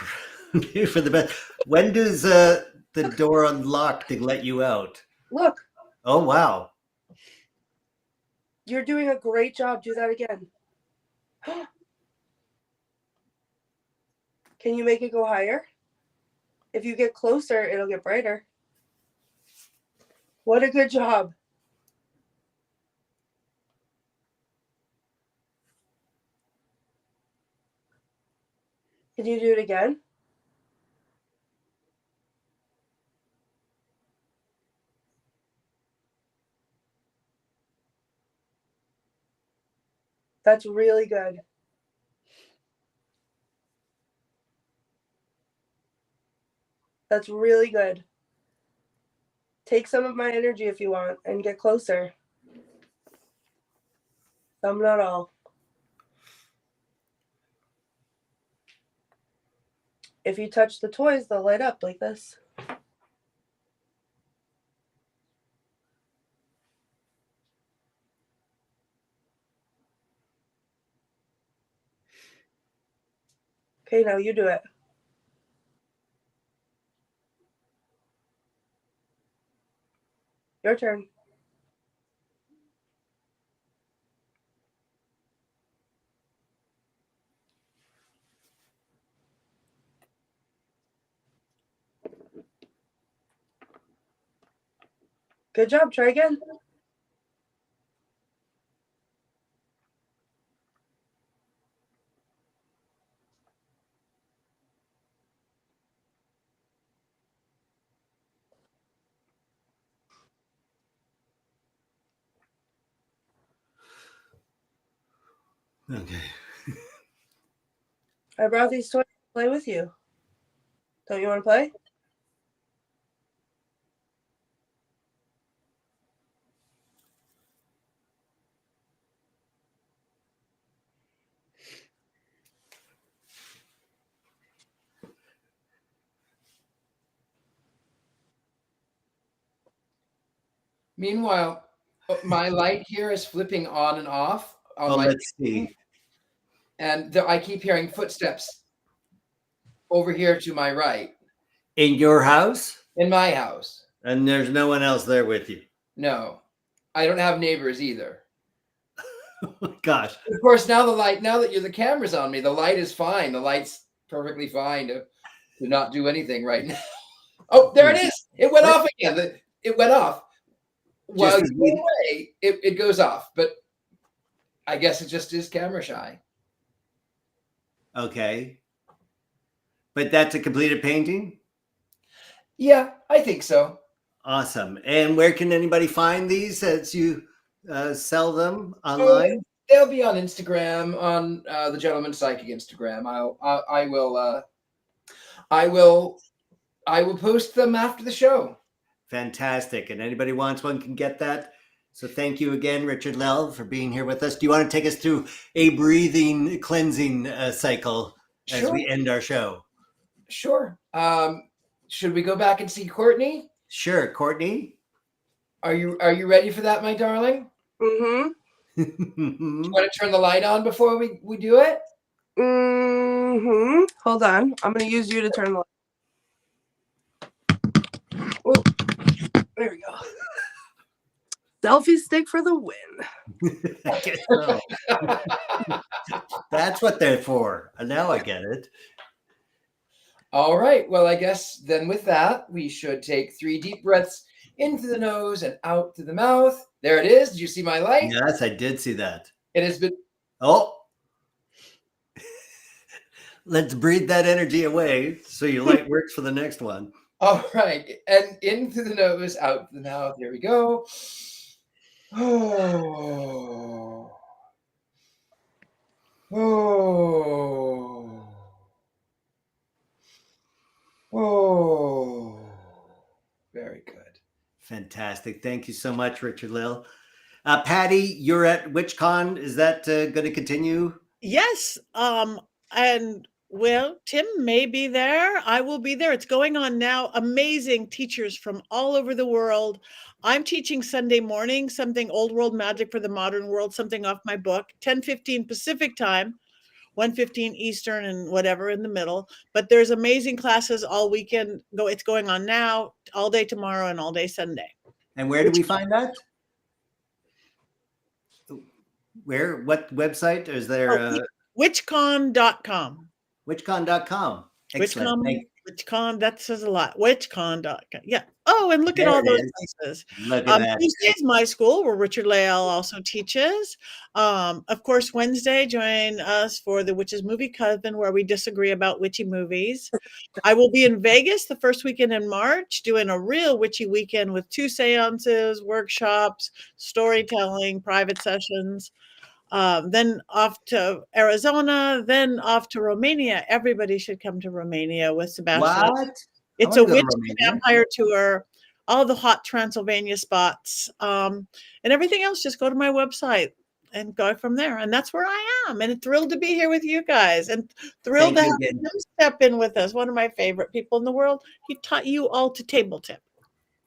maybe for the best. When does the door unlock to let you out? Look, Oh, wow. you're doing a great job. Do that again. Can you make it go higher? If you get closer, it'll get brighter. What a good job. Can you do it again? That's really good. That's really good. Take some of my energy if you want and get closer. Some, not all. If you touch the toys, they'll light up like this. Okay, now you do it. Your turn. Good job. Try again. Okay. I brought these toys to play with you. Don't you want to play? Meanwhile, my light here is flipping on and off on Oh, my let's see. and I keep hearing footsteps over here to my right In your house? in my house. And there's no one else there with you. No, I don't have neighbors either. Oh my gosh. Of course, now that the camera's on me, the light is fine. The light's perfectly fine to not do anything right now. Oh, there it is. It went off again. It went off. While you go away, it goes off. But I guess it just is camera shy. Okay. But that's a completed painting? Yeah, I think so. Awesome. And where can anybody find these as you sell them online? They'll be on Instagram, on the Gentleman Psychic Instagram. I will post them after the show. Fantastic. And anybody wants one can get that. So thank you again, Richard Lell, for being here with us. Do you want to take us through a breathing, cleansing cycle as we end our show? Sure. Should we go back and see Courtney? Sure, Courtney. Are you ready for that, my darling? Mm-hmm. You want to turn the light on before we do it? Mm-hmm. Hold on. I'm going to use you to turn the light. Oh, there we go. Selfie stick for the win. I guess so. That's what they're for. And now I get it. All right. Well, I guess then with that, we should take 3 deep breaths into the nose and out through the mouth. There it is. Did you see my light? Yes, I did see that. It has been. Oh. Let's breathe that energy away so your light works for the next one. All right. And in through the nose, out through the mouth. Here we go. Oh. Oh. Oh. Very good. Fantastic. Thank you so much, Richard Lill. Patty, you're at WitchCon. Is that going to continue? Yes. And well, Tim may be there. I will be there. It's going on now. Amazing teachers from all over the world. I'm teaching Sunday morning, something old world magic for the modern world, something off my book, 10:15 Pacific time, 1:15 Eastern, and whatever in the middle. But there's amazing classes all weekend. It's going on now, all day tomorrow and all day Sunday. And where do we find that? Where? What website? Is there? Witchcon.com. Witchcon.com. Witchcon, that says a lot. Witchcon.com. Yeah. Oh, and look at all those places. Look at that. Tuesday's my school where Richard Leal also teaches. Of course, Wednesday, join us for the Witch's Movie Coven, where we disagree about witchy movies. I will be in Vegas the first weekend in March, doing a real witchy weekend with 2 seances, workshops, storytelling, private sessions. Then off to Arizona, then off to Romania. Everybody should come to Romania with Sebastian. What? It's a witch vampire tour, all the hot Transylvania spots, and everything else. Just go to my website and go from there. And that's where I am. And thrilled to be here with you guys, and thrilled to have him step in with us. One of my favorite people in the world. He taught you all to table tip.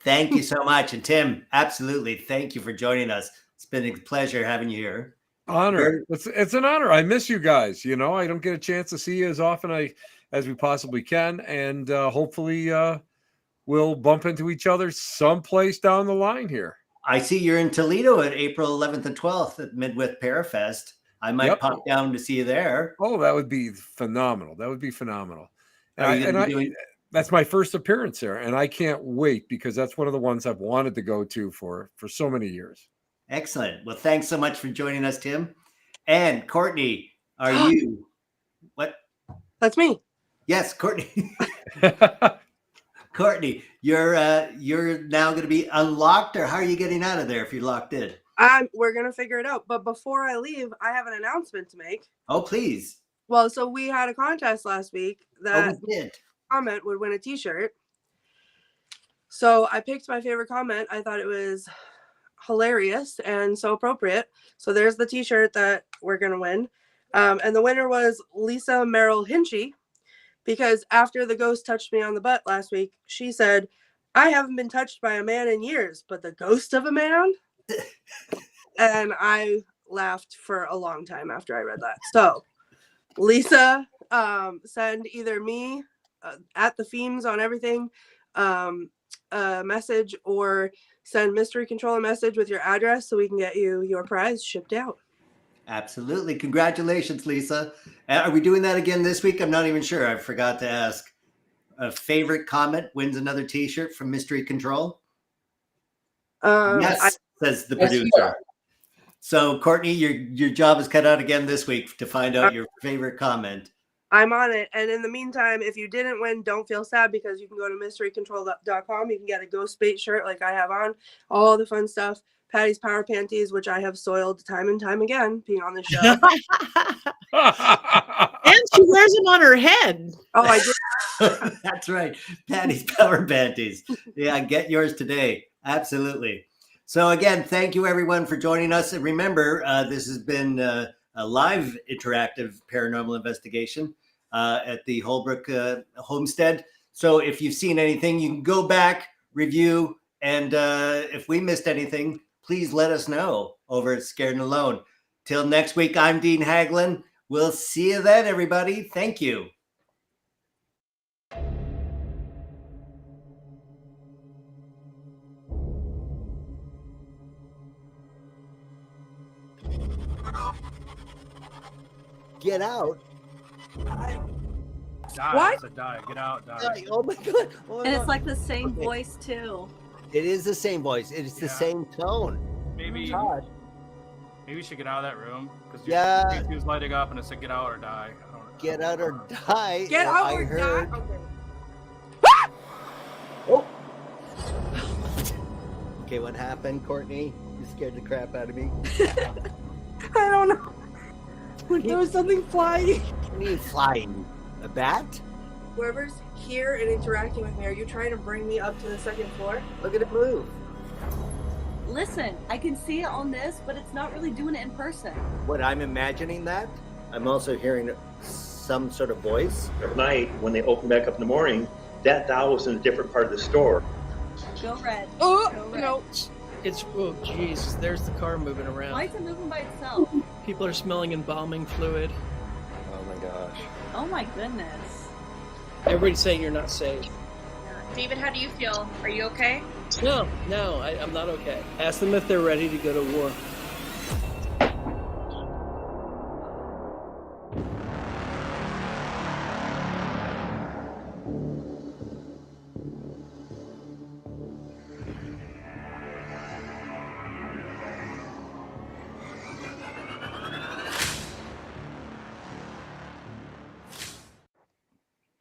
Thank you so much. And Tim, absolutely. Thank you for joining us. It's been a pleasure having you here. Honor. It's an honor. I miss you guys. You know, I don't get a chance to see you as often as we possibly can. And hopefully we'll bump into each other someplace down the line here. I see you're in Toledo at April 11th and 12th at Midwest Parafest. I might pop down to see you there. Oh, that would be phenomenal. That would be phenomenal. That's my first appearance there. And I can't wait because that's one of the ones I've wanted to go to for so many years. Excellent. Well, thanks so much for joining us, Tim. And Courtney, are you? What? That's me. Yes, Courtney. Courtney, you're now going to be unlocked, or how are you getting out of there if you're locked in? We're going to figure it out. But before I leave, I have an announcement to make. Oh, please. Well, so we had a contest last week that comment would win a t-shirt. So I picked my favorite comment. I thought it was hilarious and so appropriate. So there's the t-shirt that we're going to win. And the winner was Lisa Merrill Hinchy, because after the ghost touched me on the butt last week, she said, I haven't been touched by a man in years, but the ghost of a man? And I laughed for a long time after I read that. So, Lisa, send either me at the themes on everything a message, or send Mystery Control a message with your address so we can get you your prize shipped out. Absolutely. Congratulations, Lisa. Are we doing that again this week? I'm not even sure. I forgot to ask. A favorite comment wins another t-shirt from Mystery Control. Yes, says the producer. So, Courtney, your job is cut out again this week to find out your favorite comment. I'm on it. And in the meantime, if you didn't win, don't feel sad, because you can go to mysterycontrol.com. You can get a Ghost Bait shirt like I have on, all the fun stuff. Patty's Power Panties, which I have soiled time and time again, being on the show. And she wears them on her head. Oh, I did. That's right. Patty's Power Panties. Yeah, get yours today. Absolutely. So again, thank you everyone for joining us. And remember, this has been a live interactive paranormal investigation at the Holbrook Homestead. So if you've seen anything, you can go back, review, and if we missed anything, please let us know over at Scared and Alone. Till next week, I'm Dean Haglin. We'll see you then, everybody. Thank you. Get out. Die. What? I said die. Get out. Die. Oh my God. Oh my And God. it's like the same Okay. voice too. It is the same voice. It's the same tone. Maybe God. we should get out of that room because Yeah. he was lighting up and it said get out or die. I don't know. Get out or die. Get And out I or heard. die. Okay. Oh. Okay, what happened, Courtney? You scared the crap out of me. I don't know. There was something flying. What are you flying? A bat? Whoever's here and interacting with me, are you trying to bring me up to the second floor? Look at it move. Listen, I can see it on this, but it's not really doing it in person. What, I'm imagining that? I'm also hearing some sort of voice. At night, when they open back up in the morning, that doll was in a different part of the store. Go red. Oh, Go red. no. It's, oh jeez, there's the car moving around. Why is it moving by itself? People are smelling embalming fluid. Oh my gosh. Oh my goodness. Everybody's saying you're not safe. David, how do you feel? Are you okay? No, I'm not okay. Ask them if they're ready to go to war.